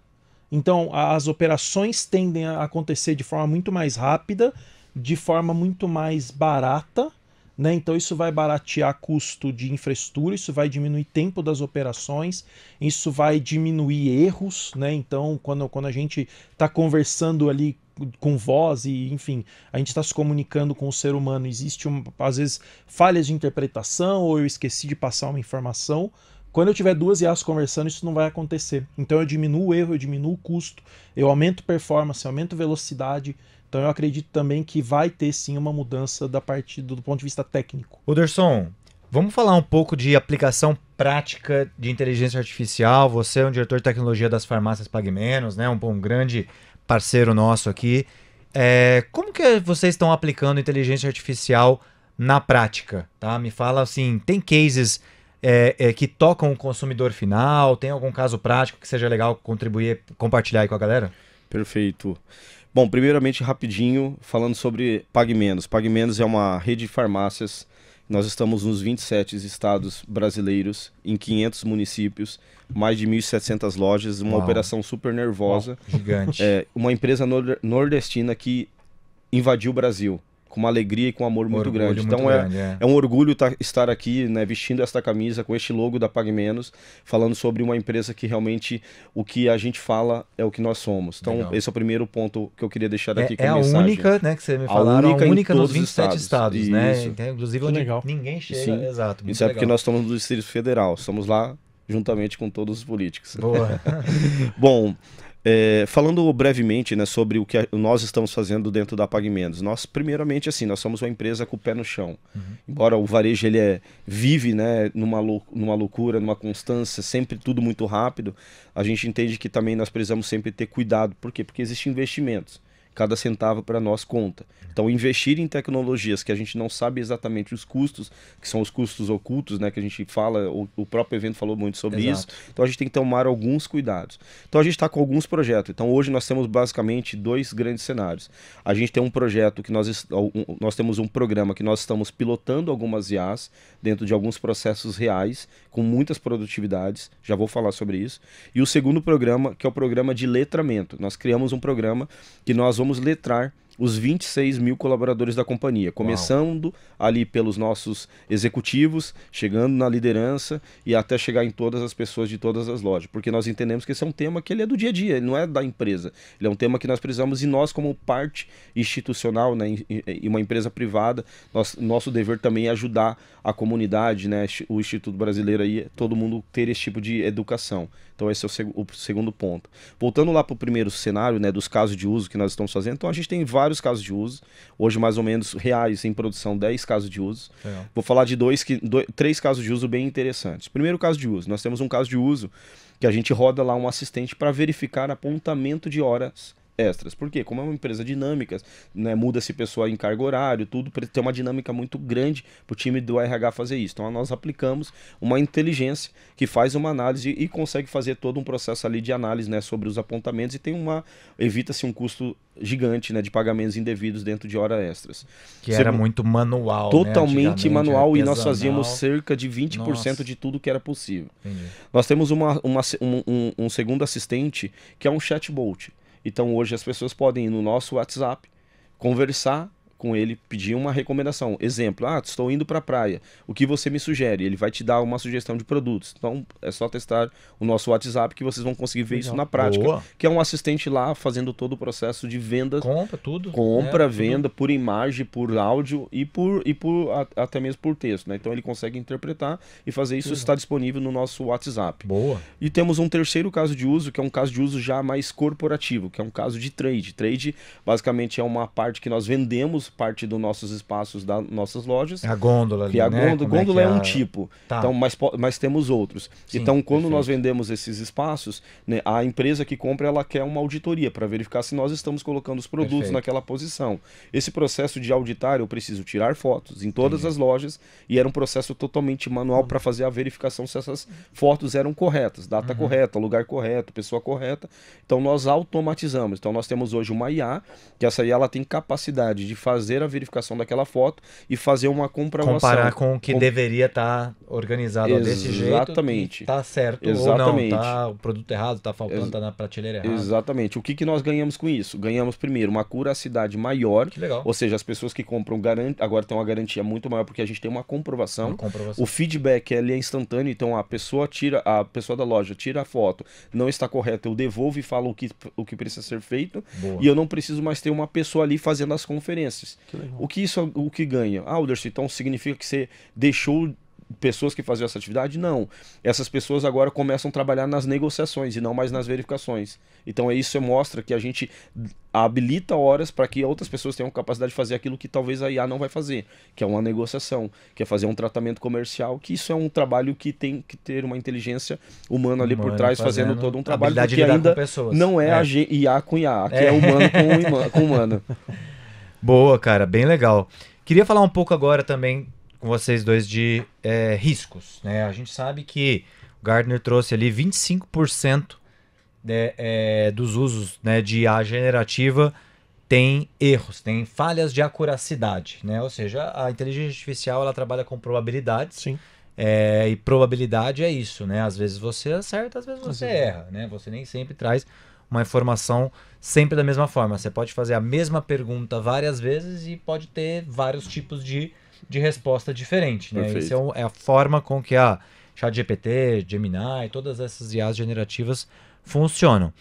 Então, as operações tendem a acontecer de forma muito mais rápida, de forma muito mais barata. Né? Então isso vai baratear custo de infraestrutura, isso vai diminuir tempo das operações, isso vai diminuir erros, né? Então quando a gente está conversando ali com voz e enfim, a gente está se comunicando com o ser humano, existe às vezes falhas de interpretação ou eu esqueci de passar uma informação. Quando eu tiver duas IAs conversando, isso não vai acontecer. Então eu diminuo o erro, eu diminuo o custo, eu aumento performance, eu aumento velocidade. Então eu acredito também que vai ter sim uma mudança do ponto de vista técnico. Uderson, vamos falar um pouco de aplicação prática de inteligência artificial. Você é um diretor de tecnologia das farmácias PagMenos, né? Um grande parceiro nosso aqui. Como que vocês estão aplicando inteligência artificial na prática? Tá? Me fala assim, tem cases que tocam o consumidor final? Tem algum caso prático que seja legal contribuir, compartilhar aí com a galera? Perfeito. Bom, primeiramente, rapidinho, falando sobre PagMenos. PagMenos é uma rede de farmácias. Nós estamos nos 27 estados brasileiros, em 500 municípios, mais de 1.700 lojas, uma operação super nervosa. Gigante. Uma empresa nordestina que invadiu o Brasil, com uma alegria e com um amor muito grande. Então é um orgulho estar aqui, né, vestindo esta camisa com este logo da PagMenos, falando sobre uma empresa que realmente o que a gente fala é o que nós somos. Então esse é o primeiro ponto que eu queria deixar aqui com a mensagem. É a única, né, que você me falaram, a única nos 27 estados, né? Isso. Inclusive onde ninguém chega. Sim. Exato. Isso é porque nós estamos no Distrito Federal, estamos lá juntamente com todos os políticos. Boa. Bom, falando brevemente, né, sobre o que nós estamos fazendo dentro da PagMenos. Nós, primeiramente, assim, nós somos uma empresa com o pé no chão. Embora o varejo ele vive, né, numa loucura, numa constância, sempre tudo muito rápido, a gente entende que também nós precisamos sempre ter cuidado. Por quê? Porque existem investimentos. Cada centavo para nós conta. Então, investir em tecnologias que a gente não sabe exatamente os custos, que são os custos ocultos, né, que a gente fala, o próprio evento falou muito sobre isso. Então, a gente tem que tomar alguns cuidados. Então, a gente está com alguns projetos. Então, hoje nós temos basicamente 2 grandes cenários. A gente tem um projeto que nós temos um programa que nós estamos pilotando algumas IAs dentro de alguns processos reais, com muitas produtividades. Já vou falar sobre isso. E o segundo programa, que é o programa de letramento. Nós criamos um programa que nós vamos letrar os 26 mil colaboradores da companhia, começando ali pelos nossos executivos, chegando na liderança e até chegar em todas as pessoas de todas as lojas, porque nós entendemos que esse é um tema que ele é do dia a dia, ele não é da empresa, ele é um tema que nós precisamos, e nós como parte institucional, né, e uma empresa privada, nosso dever também é ajudar a comunidade, né, o Instituto Brasileiro aí, todo mundo ter esse tipo de educação. Então esse é o segundo ponto. Voltando lá para o primeiro cenário, né, dos casos de uso que nós estamos fazendo, então a gente tem vários casos de uso, hoje mais ou menos reais em produção, 10 casos de uso. Vou falar de 3 casos de uso bem interessantes. Primeiro caso de uso, nós temos um caso de uso que a gente roda lá um assistente para verificar apontamento de horas extras. Por quê? Como é uma empresa dinâmica, né, muda-se pessoa em cargo horário, tudo, tem uma dinâmica muito grande para o time do RH fazer isso. Então nós aplicamos uma inteligência que faz uma análise e consegue fazer todo um processo ali de análise, né, sobre os apontamentos, e evita-se um custo gigante, né, de pagamentos indevidos dentro de horas extras. Que era muito manual, totalmente manual, e nós fazíamos cerca de 20% de tudo que era possível. Entendi. Nós temos um segundo assistente que é um chatbot. Então hoje as pessoas podem ir no nosso WhatsApp, conversar com ele, pedir uma recomendação. Exemplo, estou indo para a praia, o que você me sugere? Ele vai te dar uma sugestão de produtos. Então é só testar o nosso WhatsApp que vocês vão conseguir ver isso na prática. Boa. Que é um assistente lá fazendo todo o processo de venda. Compra tudo. Venda, tudo. Por imagem, por áudio e até mesmo por texto, né? Então ele consegue interpretar e fazer isso. Está disponível no nosso WhatsApp. Boa. E temos um terceiro caso de uso, que é um caso de uso já mais corporativo, que é um caso de trade. Trade basicamente é uma parte que nós vendemos parte dos nossos espaços das nossas lojas. É a gôndola ali, que a né? gôndola é um tipo. Tá. Então, mas temos outros. Sim, então, quando perfeito. nós vendemos esses espaços, né, a empresa que compra, ela quer uma auditoria para verificar se nós estamos colocando os produtos Perfeito. naquela posição. Esse processo de auditar, eu preciso tirar fotos em todas as lojas, e era um processo totalmente manual para fazer a verificação se essas fotos eram corretas, data correta, lugar correto, pessoa correta. Então, nós automatizamos. Então, nós temos hoje uma IA, que essa IA ela tem capacidade de fazer a verificação daquela foto e fazer uma comprovação. Comparar com o que deveria estar organizado desse jeito. Exatamente. Tá certo Exatamente. ou não, tá o produto errado, tá faltando, tá na prateleira errada. Exatamente. O que nós ganhamos com isso? Ganhamos primeiro uma curacidade maior, Que legal. ou seja, as pessoas que compram agora tem uma garantia muito maior porque a gente tem uma comprovação. O feedback ele é instantâneo, então a pessoa da loja tira a foto, não está correta, eu devolvo e falo o que precisa ser feito. Boa. E eu não preciso mais ter uma pessoa ali fazendo as conferências. O que ganha? Alderson, então significa que você deixou pessoas que faziam essa atividade? Não. Essas pessoas agora começam a trabalhar nas negociações e não mais nas verificações. Então isso mostra que a gente habilita horas para que outras pessoas tenham capacidade de fazer aquilo que talvez a IA não vai fazer, que é uma negociação, que é fazer um tratamento comercial, que isso é um trabalho que tem que ter uma inteligência humana ali por trás, fazendo todo um trabalho, porque ainda não é a IA com IA, que é humano com humano. Boa, cara, bem legal. Queria falar um pouco agora também com vocês dois de riscos, né? A gente sabe que o Gartner trouxe ali 25% dos usos, né, de IA generativa tem erros, tem falhas de acuracidade, né? Ou seja, a inteligência artificial ela trabalha com probabilidades. Sim. E probabilidade é isso, né? Às vezes você acerta, às vezes você erra, né? Você nem sempre traz uma informação sempre da mesma forma. Você pode fazer a mesma pergunta várias vezes e pode ter vários tipos de resposta diferente, né? Isso é a forma com que a ChatGPT, Gemini, todas essas IAs generativas funcionam.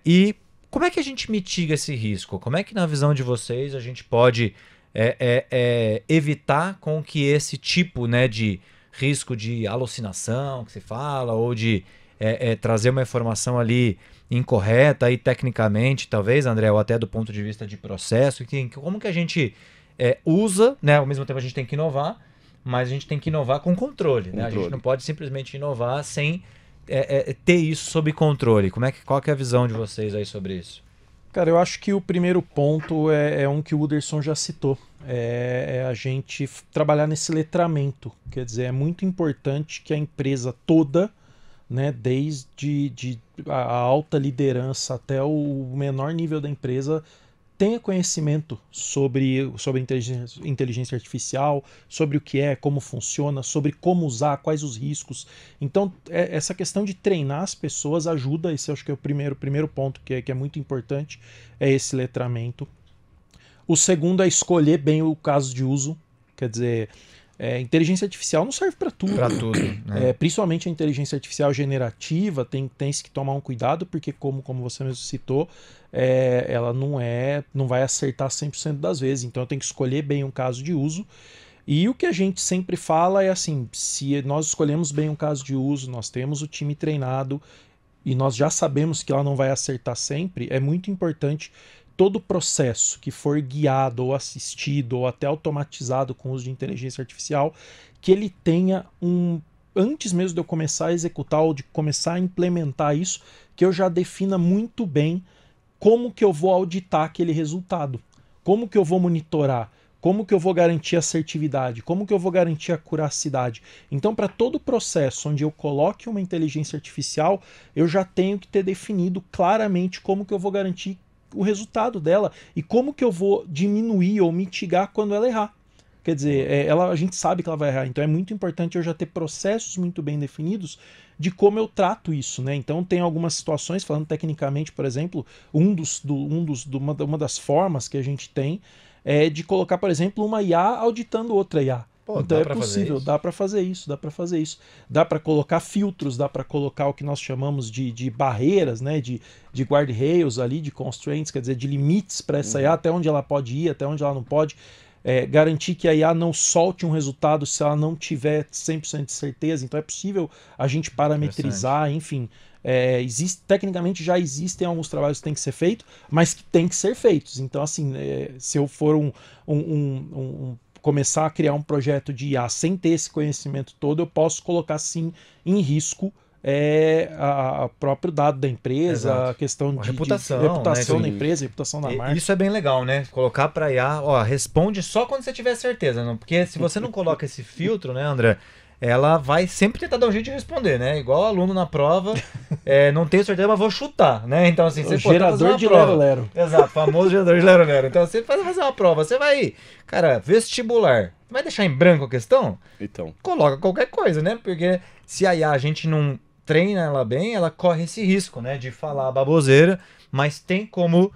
E como é que a gente mitiga esse risco? Como é que, na visão de vocês, a gente pode evitar com que esse tipo, né, de risco de alucinação que se fala, ou de trazer uma informação ali incorreta e tecnicamente, talvez, André, ou até do ponto de vista de processo, como que a gente usa, né? Ao mesmo tempo a gente tem que inovar, mas a gente tem que inovar com controle, né? A gente não pode simplesmente inovar sem ter isso sob controle. Qual que é a visão de vocês aí sobre isso? Cara, eu acho que o primeiro ponto é um que o Uderson já citou. É a gente trabalhar nesse letramento. Quer dizer, é muito importante que a empresa toda, né, desde a alta liderança até o menor nível da empresa, tenha conhecimento sobre inteligência artificial, sobre o que é, como funciona, sobre como usar, quais os riscos. Então, essa questão de treinar as pessoas ajuda. Esse eu acho que é o primeiro ponto que é muito importante, é esse letramento. O segundo é escolher bem o caso de uso. Quer dizer, inteligência artificial não serve para tudo. Para tudo, né? Principalmente a inteligência artificial generativa, tem que tomar um cuidado, porque como você mesmo citou, ela não vai acertar 100% das vezes. Então eu tenho que escolher bem um caso de uso. E o que a gente sempre fala é assim, se nós escolhemos bem um caso de uso, nós temos o time treinado e nós já sabemos que ela não vai acertar sempre, é muito importante todo o processo que for guiado ou assistido ou até automatizado com o uso de inteligência artificial, que ele tenha antes mesmo de eu começar a executar ou de começar a implementar isso, que eu já defina muito bem como que eu vou auditar aquele resultado, como que eu vou monitorar, como que eu vou garantir a assertividade, como que eu vou garantir a acuracidade. Então, para todo o processo onde eu coloque uma inteligência artificial, eu já tenho que ter definido claramente como que eu vou garantir o resultado dela e como que eu vou diminuir ou mitigar quando ela errar. Quer dizer, a gente sabe que ela vai errar, então é muito importante eu já ter processos muito bem definidos de como eu trato isso, né? Então tem algumas situações, falando tecnicamente, por exemplo, uma das formas que a gente tem é de colocar, por exemplo, uma IA auditando outra IA. Pô, então é possível, dá para fazer isso. Dá para colocar filtros, dá para colocar o que nós chamamos de barreiras, né, de guardrails ali, de constraints, quer dizer, de limites para essa IA, até onde ela pode ir, até onde ela não pode. Garantir que a IA não solte um resultado se ela não tiver 100% de certeza. Então é possível a gente parametrizar, enfim. Tecnicamente já existem alguns trabalhos que têm que ser feitos, mas que têm que ser feitos. Então, assim, se eu for começar a criar um projeto de IA sem ter esse conhecimento todo, eu posso colocar sim em risco o próprio dado da empresa, Exato. A questão de reputação, reputação né? da empresa, reputação da marca. Isso é bem legal, né? Colocar para IA, responde só quando você tiver certeza, não? Porque se você não coloca esse filtro, né, André, ela vai sempre tentar dar um jeito de responder, né? Igual aluno na prova, não tenho certeza, mas vou chutar, né? Então, assim, você gerador de lero-lero. Exato, famoso gerador de lero-lero. Então, você vai fazer uma prova, você vai, cara, vestibular, vai deixar em branco a questão? Então. Coloca qualquer coisa, né? Porque se a IA a gente não treina ela bem, ela corre esse risco, né? De falar baboseira, mas tem como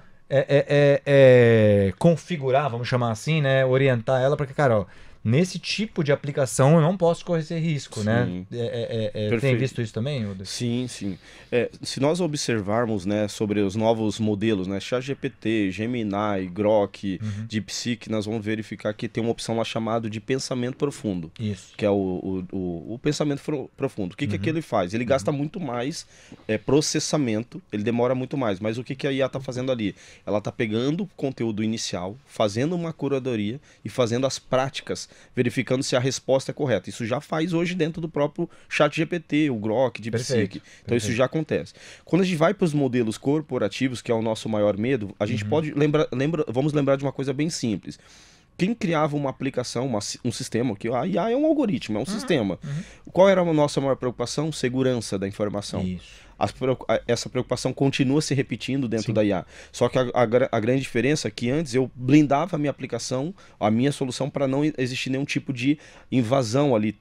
configurar, vamos chamar assim, né? Orientar ela para que, cara, nesse tipo de aplicação eu não posso correr esse risco, Sim. né? Tem Perfeito. visto isso também, Udo? Sim, sim. Se nós observarmos, né, sobre os novos modelos, né, ChatGPT, Gemini, Grok, DeepSeek, nós vamos verificar que tem uma opção lá chamada de pensamento profundo, Isso. que é o pensamento profundo. O que que ele faz? Ele gasta muito mais processamento, ele demora muito mais, mas o que que a IA está fazendo ali? Ela está pegando o conteúdo inicial, fazendo uma curadoria e fazendo as práticas, verificando se a resposta é correta. Isso já faz hoje dentro do próprio ChatGPT, o Grok, DeepSeek. Então isso já acontece. Quando a gente vai para os modelos corporativos, que é o nosso maior medo, a gente pode vamos lembrar de uma coisa bem simples. Quem criava uma aplicação, um sistema, que a IA é um algoritmo, é um sistema. Qual era a nossa maior preocupação? Segurança da informação. Isso. Essa preocupação continua se repetindo dentro da IA. Só que a grande diferença é que antes eu blindava a minha aplicação, a minha solução, para não existir nenhum tipo de invasão ali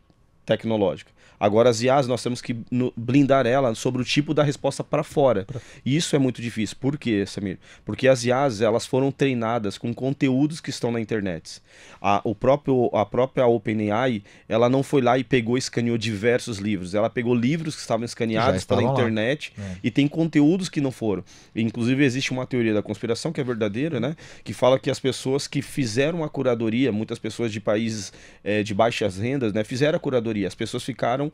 tecnológica. Agora as IAs nós temos que blindar ela sobre o tipo da resposta para fora. E isso é muito difícil. Por quê, Samir? Porque as IAs elas foram treinadas com conteúdos que estão na internet. A própria OpenAI, ela não foi lá e pegou e escaneou diversos livros. Ela pegou livros que estavam escaneados pela internet e tem conteúdos que não foram. Inclusive existe uma teoria da conspiração que é verdadeira, né? Que fala que as pessoas que fizeram a curadoria, muitas pessoas de países de baixas rendas, né, fizeram a curadoria. As pessoas ficaram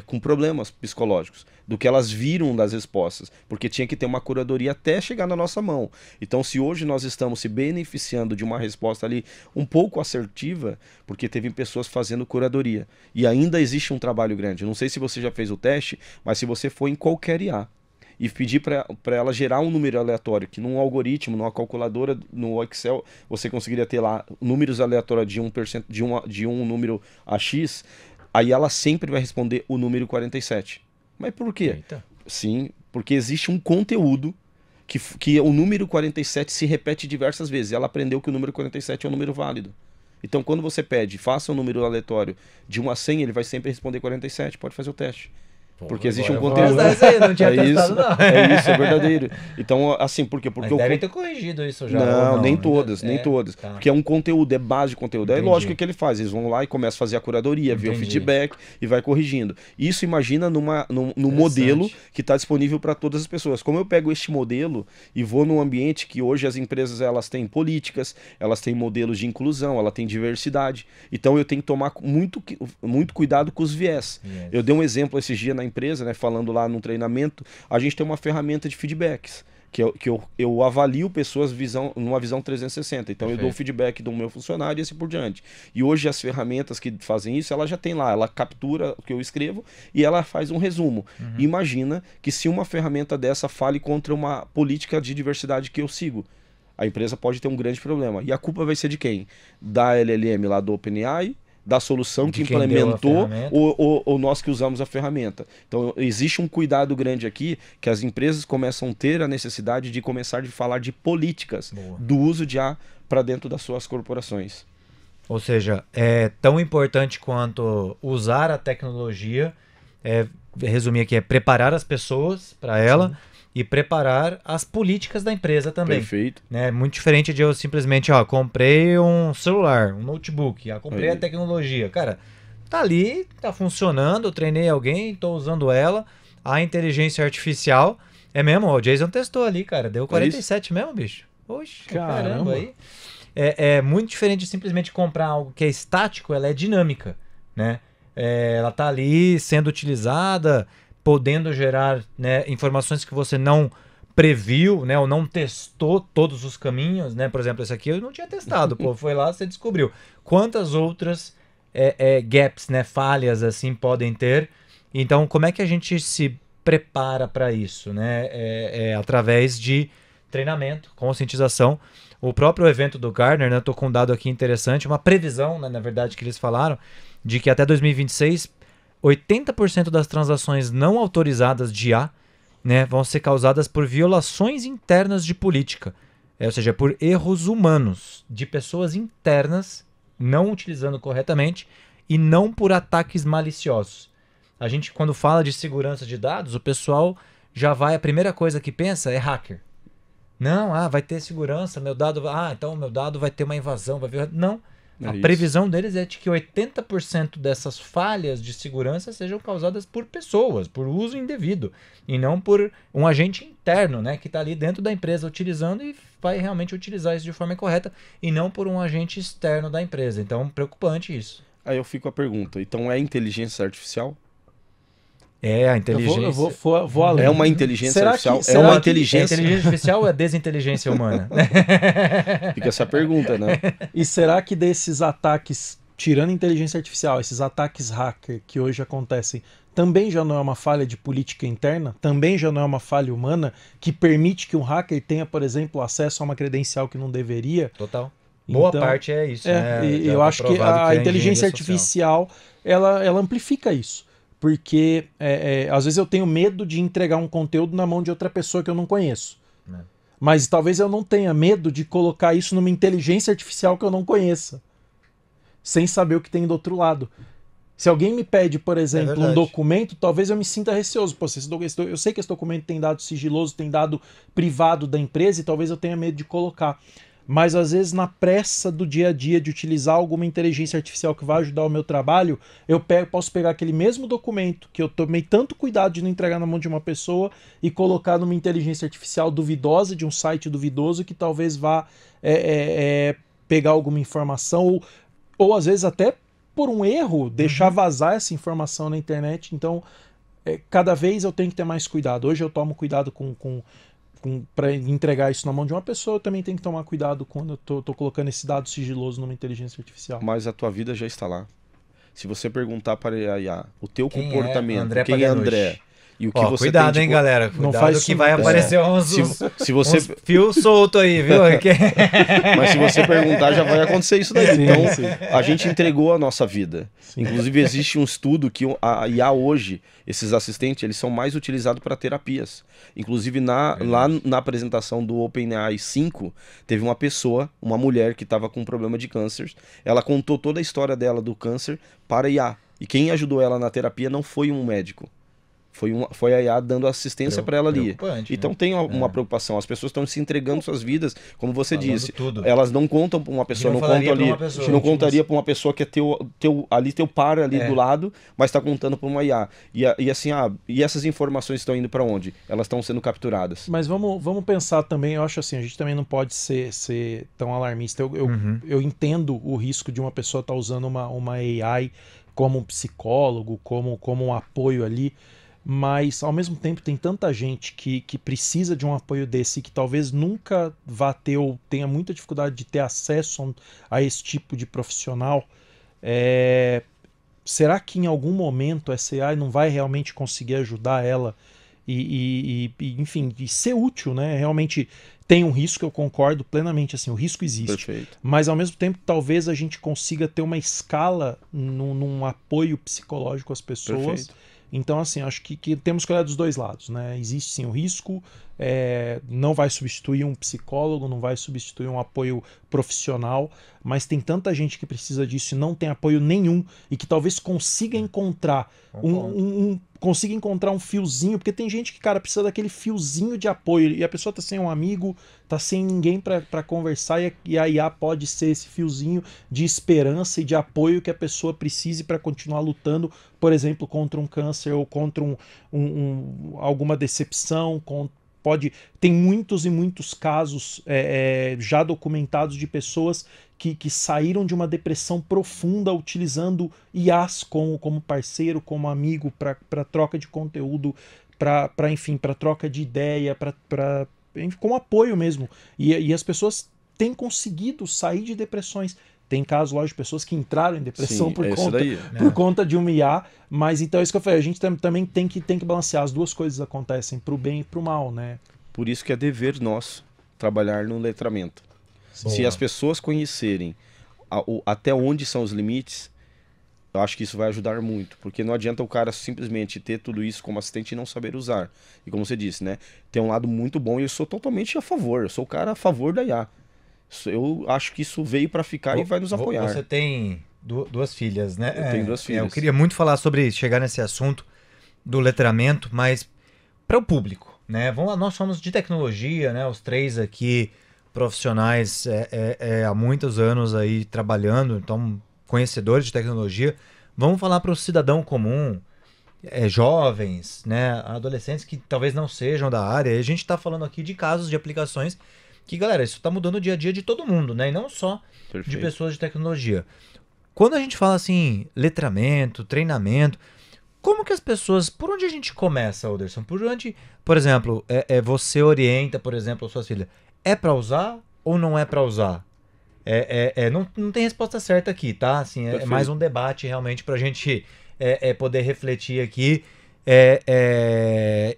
com problemas psicológicos do que elas viram das respostas, porque tinha que ter uma curadoria até chegar na nossa mão. Então, se hoje nós estamos se beneficiando de uma resposta ali um pouco assertiva, porque teve pessoas fazendo curadoria, e ainda existe um trabalho grande. Não sei se você já fez o teste, mas se você for em qualquer IA e pedir para ela gerar um número aleatório, que num algoritmo, numa calculadora, no Excel, você conseguiria ter lá números aleatórios de 1%, de um número a X, aí ela sempre vai responder o número 47. Mas por quê? Eita. Sim, porque existe um conteúdo que o número 47 se repete diversas vezes. Ela aprendeu que o número 47 é um número válido. Então, quando você pede, faça um número aleatório de 1 a 100, ele vai sempre responder 47. Pode fazer o teste. Porque existe um conteúdo. Não tinha testado, não. É verdadeiro. Então, assim, por quê? Porque Mas devem ter corrigido isso já. Não, nem ainda... todas, nem todas. Tá. Porque é um conteúdo, é base de conteúdo. Entendi. É lógico que ele faz. Eles vão lá e começam a fazer a curadoria, ver o feedback e vai corrigindo. Isso imagina num modelo que está disponível para todas as pessoas. Como eu pego este modelo e vou num ambiente que hoje as empresas elas têm políticas, elas têm modelos de inclusão, ela tem diversidade. Então eu tenho que tomar muito cuidado com os viés. Eu dei um exemplo esses dias na empresa, né, falando lá num treinamento, a gente tem uma ferramenta de feedbacks, que eu avalio pessoas numa visão 360. Então eu dou o feedback do meu funcionário e assim por diante. E hoje as ferramentas que fazem isso, ela já tem lá, ela captura o que eu escrevo e ela faz um resumo. Imagina que se uma ferramenta dessa fale contra uma política de diversidade que eu sigo, a empresa pode ter um grande problema. E a culpa vai ser de quem? Da LLM lá do OpenAI, da solução que implementou ou nós que usamos a ferramenta. Então existe um cuidado grande aqui que as empresas começam a ter a necessidade de começar a falar de políticas do uso de IA para dentro das suas corporações. Ou seja, é tão importante quanto usar a tecnologia, resumir aqui, é preparar as pessoas para ela e preparar as políticas da empresa também. Perfeito. Né? Muito diferente de eu simplesmente, comprei um celular, um notebook, comprei a tecnologia. Cara, tá ali, tá funcionando, eu treinei alguém, tô usando ela, a inteligência artificial, é mesmo, o Jason testou ali, cara, deu 47 mesmo, bicho. Oxe, caramba aí. É muito diferente de simplesmente comprar algo que é estático, ela é dinâmica, né? Ela tá ali sendo utilizada, podendo gerar, né, informações que você não previu, né, ou não testou todos os caminhos, né? Por exemplo, esse aqui eu não tinha testado, foi lá, você descobriu. Quantas outras gaps, né, falhas assim podem ter? Então, como é que a gente se prepara para isso, né? Através de treinamento, conscientização. O próprio evento do Gartner, né, eu tô com um dado aqui interessante, uma previsão, né, na verdade, que eles falaram, de que até 2026 80% das transações não autorizadas de IA, né, vão ser causadas por violações internas de política. Ou seja, por erros humanos, de pessoas internas não utilizando corretamente e não por ataques maliciosos. A gente, quando fala de segurança de dados, o pessoal já vai, a primeira coisa que pensa é hacker. Não, vai ter segurança, meu dado, então meu dado vai ter uma invasão, vai vir... Não. A previsão deles é de que 80% dessas falhas de segurança sejam causadas por pessoas, por uso indevido, e não por um agente interno, né, que está ali dentro da empresa utilizando e vai realmente utilizar isso de forma correta, e não por um agente externo da empresa. Então, preocupante isso. Aí eu fico a pergunta, então é inteligência artificial? É, a inteligência... Eu vou além. É uma inteligência artificial? É uma inteligência... A inteligência artificial ou é desinteligência humana? Fica essa pergunta, né? E será que desses ataques, tirando inteligência artificial, esses ataques hacker que hoje acontecem, também já não é uma falha de política interna? Também já não é uma falha humana que permite que um hacker tenha, por exemplo, acesso a uma credencial que não deveria? Total. Boa parte é isso. Né? Eu acho que a inteligência artificial, ela amplifica isso. Porque às vezes eu tenho medo de entregar um conteúdo na mão de outra pessoa que eu não conheço. Mas talvez eu não tenha medo de colocar isso numa inteligência artificial que eu não conheça, sem saber o que tem do outro lado. Se alguém me pede, por exemplo, um documento, talvez eu me sinta receoso. Pô, eu sei que esse documento tem dado sigiloso, tem dado privado da empresa e talvez eu tenha medo de colocar. Mas às vezes na pressa do dia a dia de utilizar alguma inteligência artificial que vai ajudar o meu trabalho, posso pegar aquele mesmo documento que eu tomei tanto cuidado de não entregar na mão de uma pessoa e colocar numa inteligência artificial duvidosa, de um site duvidoso, que talvez vá pegar alguma informação ou às vezes até por um erro deixar vazar essa informação na internet. Então cada vez eu tenho que ter mais cuidado. Hoje eu tomo cuidado para entregar isso na mão de uma pessoa, eu também tenho que tomar cuidado quando eu tô colocando esse dado sigiloso numa inteligência artificial. Mas a tua vida já está lá. Se você perguntar para a IA o teu comportamento, André quem é André, e o que você cuidado, tem hein, galera? Cuidado, não faz que vai aparecer se você uns fios soltos aí, viu? Mas se você perguntar, já vai acontecer isso daí. Sim, então, sim. a gente entregou a nossa vida. Sim. Inclusive, existe um estudo que a IA hoje, esses assistentes, eles são mais utilizados para terapias. Inclusive, lá na apresentação do OpenAI 5, teve uma pessoa, uma mulher que estava com um problema de câncer. Ela contou toda a história dela do câncer para a IA. E quem ajudou ela na terapia não foi um médico. Foi a IA dando assistência para ela ali. Então tem uma preocupação. As pessoas estão se entregando suas vidas, como você disse. Tudo. Elas não contam para uma pessoa, não contam ali. A gente não contaria para uma pessoa que é teu par ali do lado, mas está contando para uma IA. E assim, e essas informações estão indo para onde? Elas estão sendo capturadas. Mas vamos pensar também, eu acho assim, a gente também não pode ser tão alarmista. Eu entendo o risco de uma pessoa estar usando uma AI como um psicólogo, como um apoio ali. Mas, ao mesmo tempo, tem tanta gente que precisa de um apoio desse e que talvez nunca vá ter ou tenha muita dificuldade de ter acesso a esse tipo de profissional. Será que em algum momento essa AI não vai realmente conseguir ajudar ela enfim, ser útil, né? Realmente tem um risco, eu concordo plenamente, assim, o risco existe. Perfeito. Mas, ao mesmo tempo, talvez a gente consiga ter uma escala num apoio psicológico às pessoas. Perfeito. Então, assim, acho que temos que olhar dos dois lados, né? Existe sim o risco, não vai substituir um psicólogo, não vai substituir um apoio profissional, mas tem tanta gente que precisa disso e não tem apoio nenhum e que talvez consiga encontrar consiga encontrar um fiozinho, porque tem gente que, cara, precisa daquele fiozinho de apoio e a pessoa tá sem um amigo, tá sem ninguém para conversar e a IA pode ser esse fiozinho de esperança e de apoio que a pessoa precise para continuar lutando, por exemplo, contra um câncer ou contra alguma decepção, tem muitos e muitos casos já documentados de pessoas que saíram de uma depressão profunda utilizando IAs como parceiro, como amigo, para troca de conteúdo, enfim, para troca de ideia, como apoio mesmo. E as pessoas têm conseguido sair de depressões. Tem casos, lógico, de pessoas que entraram em depressão por conta de uma IA, mas então é isso que eu falei, a gente também tem que balancear, as duas coisas acontecem, para o bem e para o mal, né? Por isso que é dever nosso trabalhar no letramento. Boa. Se as pessoas conhecerem até onde são os limites, eu acho que isso vai ajudar muito, porque não adianta o cara simplesmente ter tudo isso como assistente e não saber usar. E como você disse, né, tem um lado muito bom e eu sou totalmente a favor, eu sou o cara a favor da IA. Eu acho que isso veio para ficar e vai nos apoiar. Você tem duas filhas, né? Eu tenho 2 filhas. Eu queria muito falar chegar nesse assunto do letramento, mas para o público, né? Vamos lá, nós somos de tecnologia, né? Os 3 aqui, profissionais há muitos anos aí trabalhando, então conhecedores de tecnologia. Vamos falar para o cidadão comum, jovens, né, adolescentes que talvez não sejam da área. E a gente está falando aqui de casos de aplicações que, galera, isso está mudando o dia a dia de todo mundo, né? E não só de pessoas de tecnologia. Quando a gente fala assim, letramento, treinamento, como que as pessoas... Por onde a gente começa, Alderson? Por onde, por exemplo, você orienta, por exemplo, as suas filhas? É para usar ou não é para usar? Não tem resposta certa aqui, tá? Assim, é mais um debate realmente para a gente poder refletir aqui.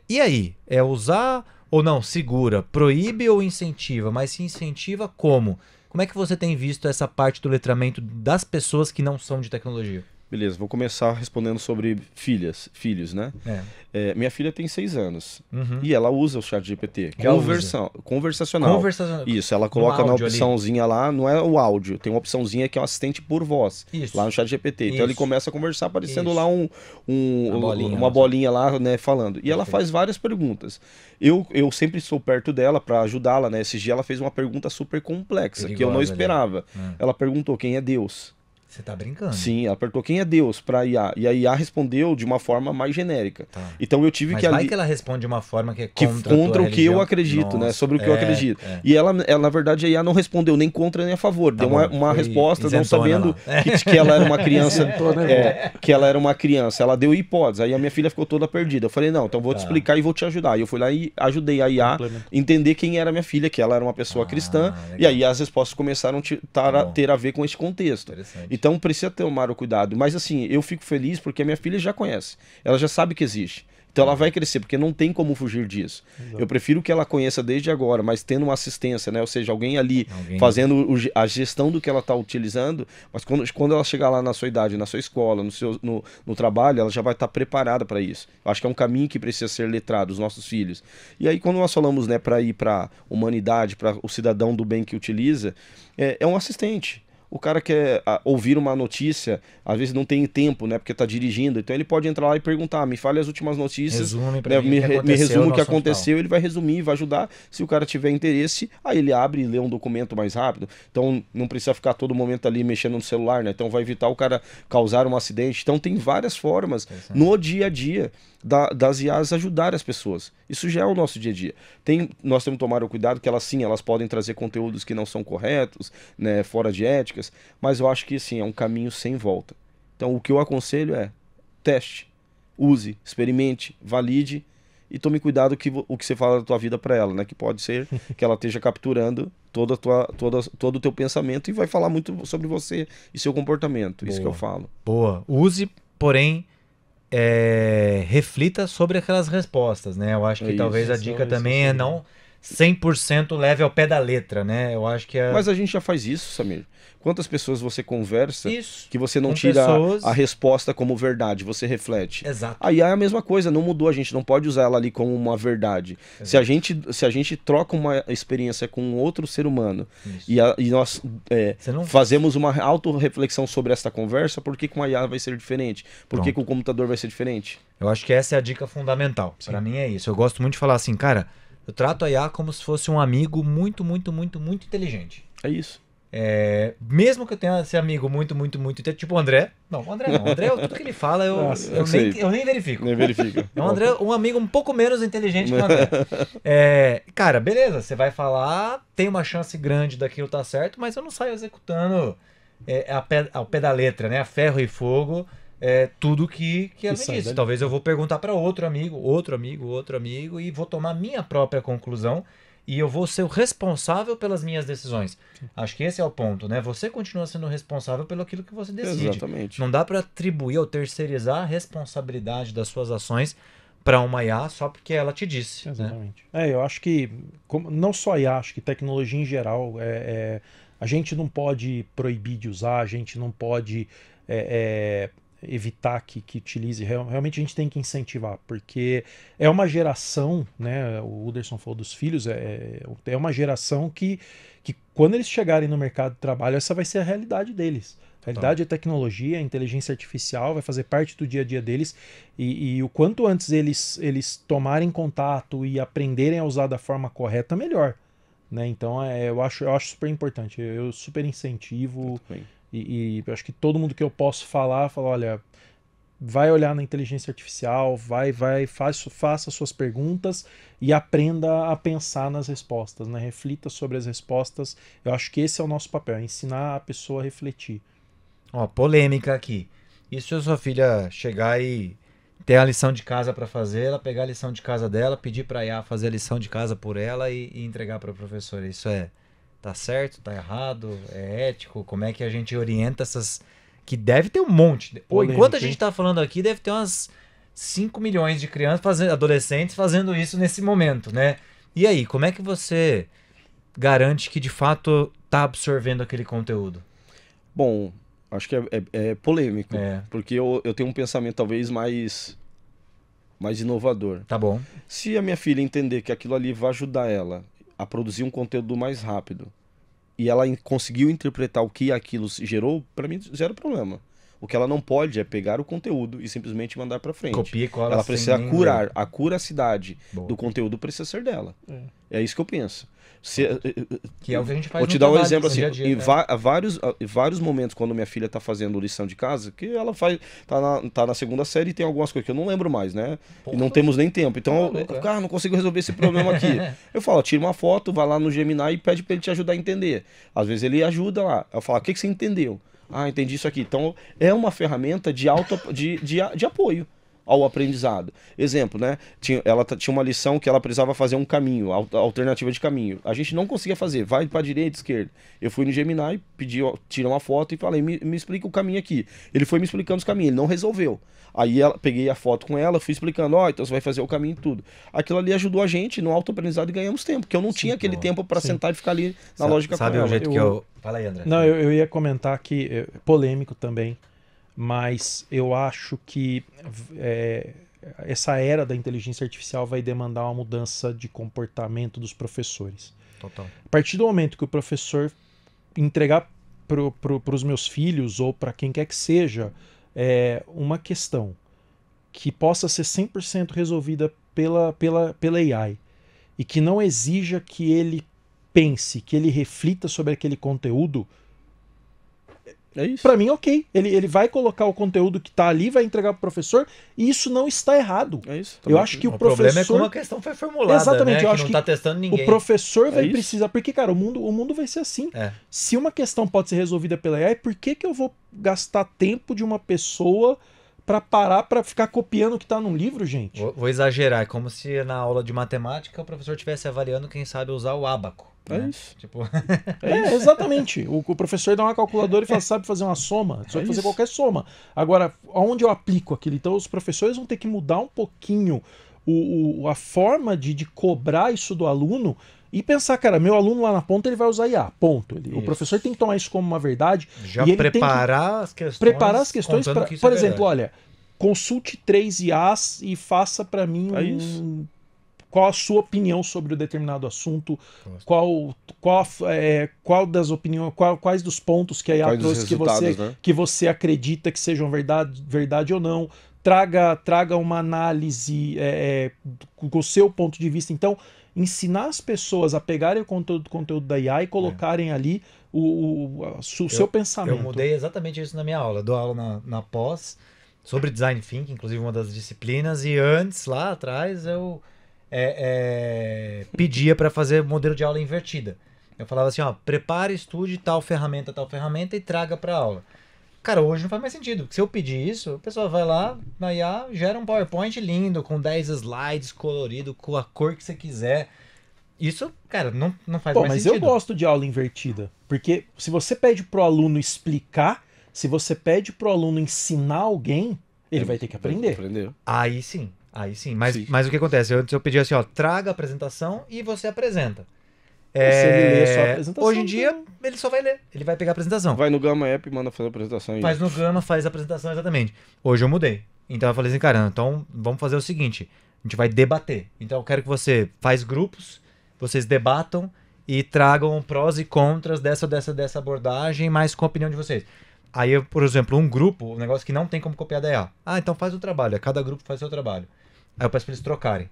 E aí? É usar ou não? Segura? Proíbe ou incentiva? Mas se incentiva, como? Como é que você tem visto essa parte do letramento das pessoas que não são de tecnologia? Beleza, vou começar respondendo sobre filhos, né? Minha filha tem 6 anos e ela usa o ChatGPT. Conversacional. Isso, ela coloca na opçãozinha ali. Lá, não é o áudio, tem uma opçãozinha que é um assistente por voz, lá no ChatGPT. Então ele começa a conversar aparecendo lá uma bolinha lá, né, falando. E ela faz várias perguntas. Eu sempre sou perto dela para ajudá-la, né? Esses dias ela fez uma pergunta super complexa, que eu não esperava. Ela perguntou quem é Deus. Você tá brincando? Sim, ela perguntou quem é Deus para IA. E a IA respondeu de uma forma mais genérica. Tá. Então eu tive que... Mas que ela responde de uma forma que é contra o que eu acredito, né? Sobre o que eu acredito. E ela, na verdade, a IA não respondeu nem contra nem a favor. Deu uma resposta, não sabendo que ela era uma criança. Que ela era uma criança. Ela deu hipóteses. Aí a minha filha ficou toda perdida. Eu falei, não, então vou te explicar e vou te ajudar. E eu fui lá e ajudei a IA a entender quem era minha filha, que ela era uma pessoa cristã. Legal. E aí as respostas começaram a ter a ver com esse contexto. Então precisa tomar o cuidado. Mas assim, eu fico feliz porque a minha filha já conhece. Ela já sabe que existe. Então ela vai crescer, porque não tem como fugir disso. Exato. Eu prefiro que ela conheça desde agora, mas tendo uma assistência, né? Ou seja, alguém ali fazendo a gestão do que ela está utilizando, mas quando ela chegar lá na sua idade, na sua escola, no trabalho, ela já vai estar preparada para isso. Eu acho que é um caminho que precisa ser letrado, os nossos filhos. E aí quando nós falamos, né, para ir para a humanidade, para o cidadão do bem que utiliza, é um assistente. O cara quer ouvir uma notícia, às vezes não tem tempo, né? Porque está dirigindo. Então ele pode entrar lá e perguntar, me fale as últimas notícias. Resume pra mim, me resume o que aconteceu. Ele vai resumir, vai ajudar. Se o cara tiver interesse, aí ele abre e lê um documento mais rápido. Então não precisa ficar todo momento ali mexendo no celular, né? Então vai evitar o cara causar um acidente. Então tem várias formas no dia a dia das IAs ajudar as pessoas. Isso já é o nosso dia a dia. Nós temos que tomar o cuidado que elas podem trazer conteúdos que não são corretos, né, fora de éticas, mas eu acho que sim, é um caminho sem volta. Então o que eu aconselho é teste, use, experimente, valide e tome cuidado o que você fala da tua vida para ela, né? Que pode ser que ela esteja capturando todo o teu pensamento e vai falar muito sobre você e seu comportamento. Isso que eu falo. Boa. Use, porém reflita sobre aquelas respostas, né? Eu acho que talvez a dica também é não 100% leve ao pé da letra, né? Eu acho que Mas a gente já faz isso, Samir. Quantas pessoas você conversa que você não tira a resposta como verdade, você reflete. Exato. Aí é a mesma coisa, não mudou, a gente não pode usar ela ali como uma verdade. Se a gente troca uma experiência com outro ser humano e nós fazemos uma autorreflexão sobre essa conversa, por que com a IA vai ser diferente? Por que com o computador vai ser diferente? Eu acho que essa é a dica fundamental. Para mim é isso. Eu gosto muito de falar assim, cara, eu trato a IA como se fosse um amigo muito, muito, muito, muito inteligente. É isso. Mesmo que eu tenha esse amigo muito, muito, muito inteligente, tipo o André. Não, o André não. O André, tudo que ele fala, eu nem verifico. Nem verifica. É o André, um amigo um pouco menos inteligente que o André. Cara, beleza, você vai falar, tem uma chance grande daquilo tá certo, mas eu não saio executando ao pé da letra, né? A ferro e fogo. Tudo que ela me disse. Talvez eu vou perguntar para outro amigo e vou tomar minha própria conclusão e eu vou ser o responsável pelas minhas decisões. Acho que esse é o ponto, né? Você continua sendo responsável pelo aquilo que você decide. Exatamente. Não dá para atribuir ou terceirizar a responsabilidade das suas ações para uma IA só porque ela te disse. Exatamente. Eu acho que, não só IA, acho que tecnologia em geral, a gente não pode proibir de usar, a gente não pode evitar que utilize. Realmente a gente tem que incentivar, porque é uma geração, né? O Uderson falou dos filhos, é uma geração que quando eles chegarem no mercado de trabalho, essa vai ser a realidade deles. A realidade é tecnologia, a inteligência artificial vai fazer parte do dia a dia deles e o quanto antes eles tomarem contato e aprenderem a usar da forma correta, melhor. né? Então eu acho super importante. Eu super incentivo e eu acho que todo mundo que eu posso falar, olha, vai olhar na inteligência artificial, faça suas perguntas e aprenda a pensar nas respostas, né? Reflita sobre as respostas. Eu acho que esse é o nosso papel, ensinar a pessoa a refletir. Ó, polêmica aqui. E se a sua filha chegar e ter a lição de casa para fazer, ela pegar a lição de casa dela, pedir para a IA fazer a lição de casa por ela e entregar para a professora? Isso tá certo, tá errado, é ético? Como é que a gente orienta essas... Que deve ter um monte. Polêmica, enquanto a gente tá falando aqui, deve ter umas 5 milhões de crianças, adolescentes fazendo isso nesse momento, né? E aí, como é que você garante que de fato tá absorvendo aquele conteúdo? Bom, acho que é polêmico, porque eu tenho um pensamento talvez mais inovador. Tá bom. Se a minha filha entender que aquilo ali vai ajudar ela a produzir um conteúdo mais rápido, e ela conseguiu interpretar o que aquilo gerou, para mim, zero problema. O que ela não pode é pegar o conteúdo e simplesmente mandar para frente. Copia e cola. Ela precisa curar. A curacidade do conteúdo precisa ser dela. É isso que eu penso. Que é o que a gente faz. Vou te dar um exemplo assim. Dia dia, em vários momentos, quando minha filha tá fazendo lição de casa, que ela tá na segunda série e tem algumas coisas que eu não lembro mais, né? E não temos nem tempo. Então, cara, não consigo resolver esse problema aqui. Eu falo, tira uma foto, vai lá no Gemini e pede pra ele te ajudar a entender. Às vezes ele ajuda lá. Eu falo, o que você entendeu? Ah, entendi isso aqui. Então, é uma ferramenta de apoio ao aprendizado. Exemplo, né? Ela tinha uma lição que ela precisava fazer um caminho, alternativa de caminho. A gente não conseguia fazer, vai para direita, esquerda. Eu fui no Gemini, pedi, tirei uma foto e falei, me explica o caminho aqui. Ele foi me explicando os caminhos, ele não resolveu. Aí peguei a foto com ela, fui explicando, então você vai fazer o caminho e tudo. Aquilo ali ajudou a gente no autoaprendizado e ganhamos tempo, porque eu não tinha aquele tempo para sentar e ficar ali na lógica com ela. Sabe o jeito que eu... Fala aí, André. Não, eu ia comentar que, polêmico também, mas eu acho que essa era da inteligência artificial vai demandar uma mudança de comportamento dos professores. Total. A partir do momento que o professor entregar para os meus filhos ou para quem quer que seja uma questão que possa ser 100% resolvida pela AI e que não exija que ele pense, que ele reflita sobre aquele conteúdo, para mim, ok. Ele vai colocar o conteúdo que está ali, vai entregar para o professor, e isso não está errado. É isso. Eu acho que o professor... problema é como a questão foi formulada, exatamente, né? eu acho não está testando ninguém. O professor vai precisar... Porque, cara, o mundo vai ser assim. Se uma questão pode ser resolvida pela AI, por que eu vou gastar tempo de uma pessoa para parar para ficar copiando o que está num livro, gente? Vou exagerar. É como se na aula de matemática o professor estivesse avaliando quem sabe usar o ábaco. É isso. Tipo... exatamente. O professor dá uma calculadora e fala, sabe fazer uma soma, você vai fazer qualquer soma. Agora, onde eu aplico aquilo? Então, os professores vão ter que mudar um pouquinho a forma de cobrar isso do aluno e pensar, cara, meu aluno lá na ponta ele vai usar IA, ponto. O professor tem que tomar isso como uma verdade. Já e ele preparar as questões. Preparar as questões para, por exemplo, verdade. olha, consulte 3 IAs e faça para mim qual a sua opinião sobre o determinado assunto, qual das opiniões, quais dos pontos que a IA trouxe que você acredita que sejam verdade ou não. Traga uma análise com o seu ponto de vista. Então, ensinar as pessoas a pegarem o conteúdo da IA e colocarem ali o seu pensamento. Eu mudei exatamente isso na minha aula. Eu dou aula na pós sobre Design Thinking, inclusive uma das disciplinas, e antes, lá atrás, eu pedia para fazer modelo de aula invertida. Eu falava assim, prepare, estude tal ferramenta e traga para aula. Cara, hoje não faz mais sentido. Se eu pedir isso, a pessoa vai lá na IA, gera um PowerPoint lindo, com 10 slides, colorido, com a cor que você quiser. Isso, cara, não faz mais sentido. Mas eu gosto de aula invertida. Porque se você pede pro aluno explicar, se você pede pro aluno ensinar alguém, ele vai ter que aprender. Aí sim. Mas o que acontece? Antes eu pedi assim, traga a apresentação e você apresenta. Se ele lê só a apresentação. Hoje em dia, ele só vai ler. Ele vai pegar a apresentação. Vai no Gama App e manda fazer a apresentação. Faz no Gama, faz a apresentação, exatamente. Hoje eu mudei. Então eu falei assim, cara, então vamos fazer o seguinte. A gente vai debater. Então eu quero que você faz grupos, vocês debatam e tragam prós e contras dessa abordagem, mas com a opinião de vocês. Aí, por exemplo, um grupo, um negócio que não tem como copiar da IA. Então faz o trabalho. Cada grupo faz o seu trabalho. Aí eu peço para eles trocarem.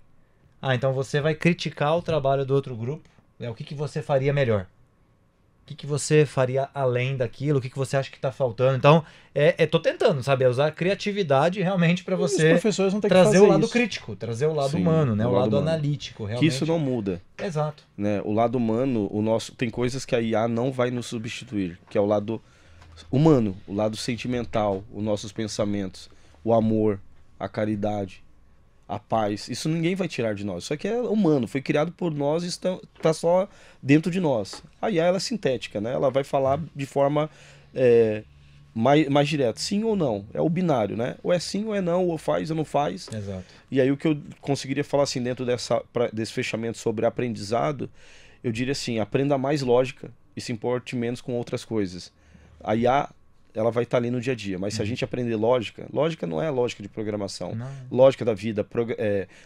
Então você vai criticar o trabalho do outro grupo, O que você faria melhor? O que você faria além daquilo? O que você acha que está faltando? Então, tô tentando, sabe? Usar a criatividade realmente para você os professores vão ter que trazer fazer o lado isso. crítico, trazer o lado Sim, humano, né? O lado humano. analítico, realmente. Que isso não muda. Exato. Né? O lado humano, tem coisas que a IA não vai nos substituir, que é o lado humano, o lado sentimental, os nossos pensamentos, o amor, a caridade, a paz. Isso ninguém vai tirar de nós. Isso aqui é humano, foi criado por nós e está só dentro de nós. A IA ela é sintética, né? Ela vai falar de forma mais direta, sim ou não. É o binário, né? Ou é sim ou é não, ou faz ou não faz. Exato. E aí o que eu conseguiria falar assim dentro desse fechamento sobre aprendizado, eu diria assim, aprenda mais lógica e se importe menos com outras coisas. A IA, ela vai estar ali no dia a dia, mas se a gente aprender lógica não é lógica de programação, Não. lógica da vida,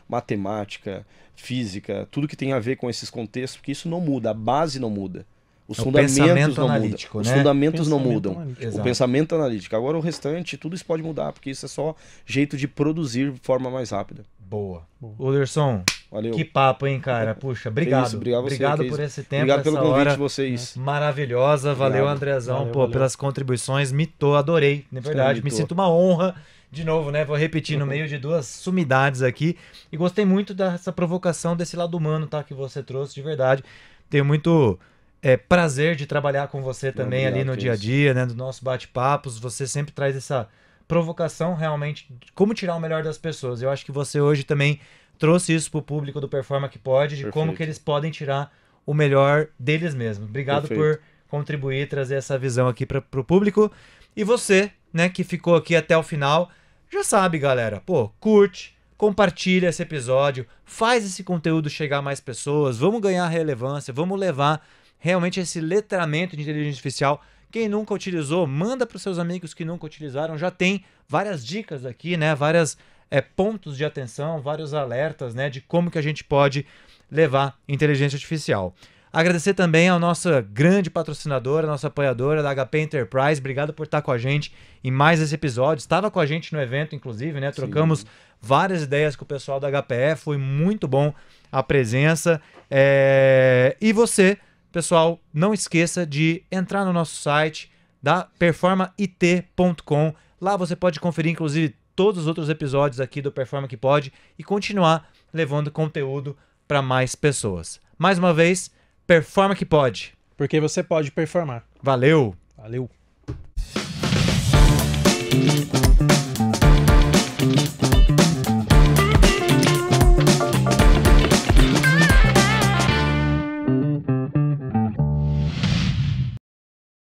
matemática, física, tudo que tem a ver com esses contextos, porque isso não muda, a base não muda. Os fundamentos não mudam. Os fundamentos não mudam. O pensamento analítico. Agora o restante, tudo isso pode mudar, porque isso é só jeito de produzir de forma mais rápida. Boa. Uderson, valeu. Que papo, hein, cara? Puxa, obrigado. Isso, obrigado por esse tempo, obrigado pelo convite hora de vocês. maravilhosa. Valeu, Obrigado. Andrezão, Valeu. pelas contribuições. Adorei, na verdade. Me sinto uma honra. De novo, né? Vou repetir no meio de duas sumidades aqui. E gostei muito dessa provocação, desse lado humano, tá? Que você trouxe, de verdade. Tenho muito prazer de trabalhar com você também. Obrigado, ali no dia a dia, né? Do nosso bate-papos. Você sempre traz essa provocação realmente de como tirar o melhor das pessoas. Eu acho que você hoje também trouxe isso pro público do Performa que Pode, de Perfeito. como que eles podem tirar o melhor deles mesmos. Obrigado Perfeito. por contribuir, trazer essa visão aqui pro público. E você, né, que ficou aqui até o final, já sabe, galera, curte, compartilha esse episódio, faz esse conteúdo chegar a mais pessoas, vamos ganhar relevância, vamos levar realmente esse letramento de inteligência artificial. Quem nunca utilizou, manda para os seus amigos que nunca utilizaram. Já tem várias dicas aqui, né? Vários pontos de atenção, vários alertas, né? De como que a gente pode levar inteligência artificial. Agradecer também à nossa grande patrocinadora, nossa apoiadora da HP Enterprise. Obrigado por estar com a gente em mais esse episódio. Estava com a gente no evento, inclusive, né? Trocamos várias ideias com o pessoal da HPE. Foi muito bom a presença. E você... Pessoal, não esqueça de entrar no nosso site da performait.com. Lá você pode conferir, inclusive, todos os outros episódios aqui do Performa que Pode e continuar levando conteúdo para mais pessoas. Mais uma vez, Performa que Pode. Porque você pode performar. Valeu! Valeu!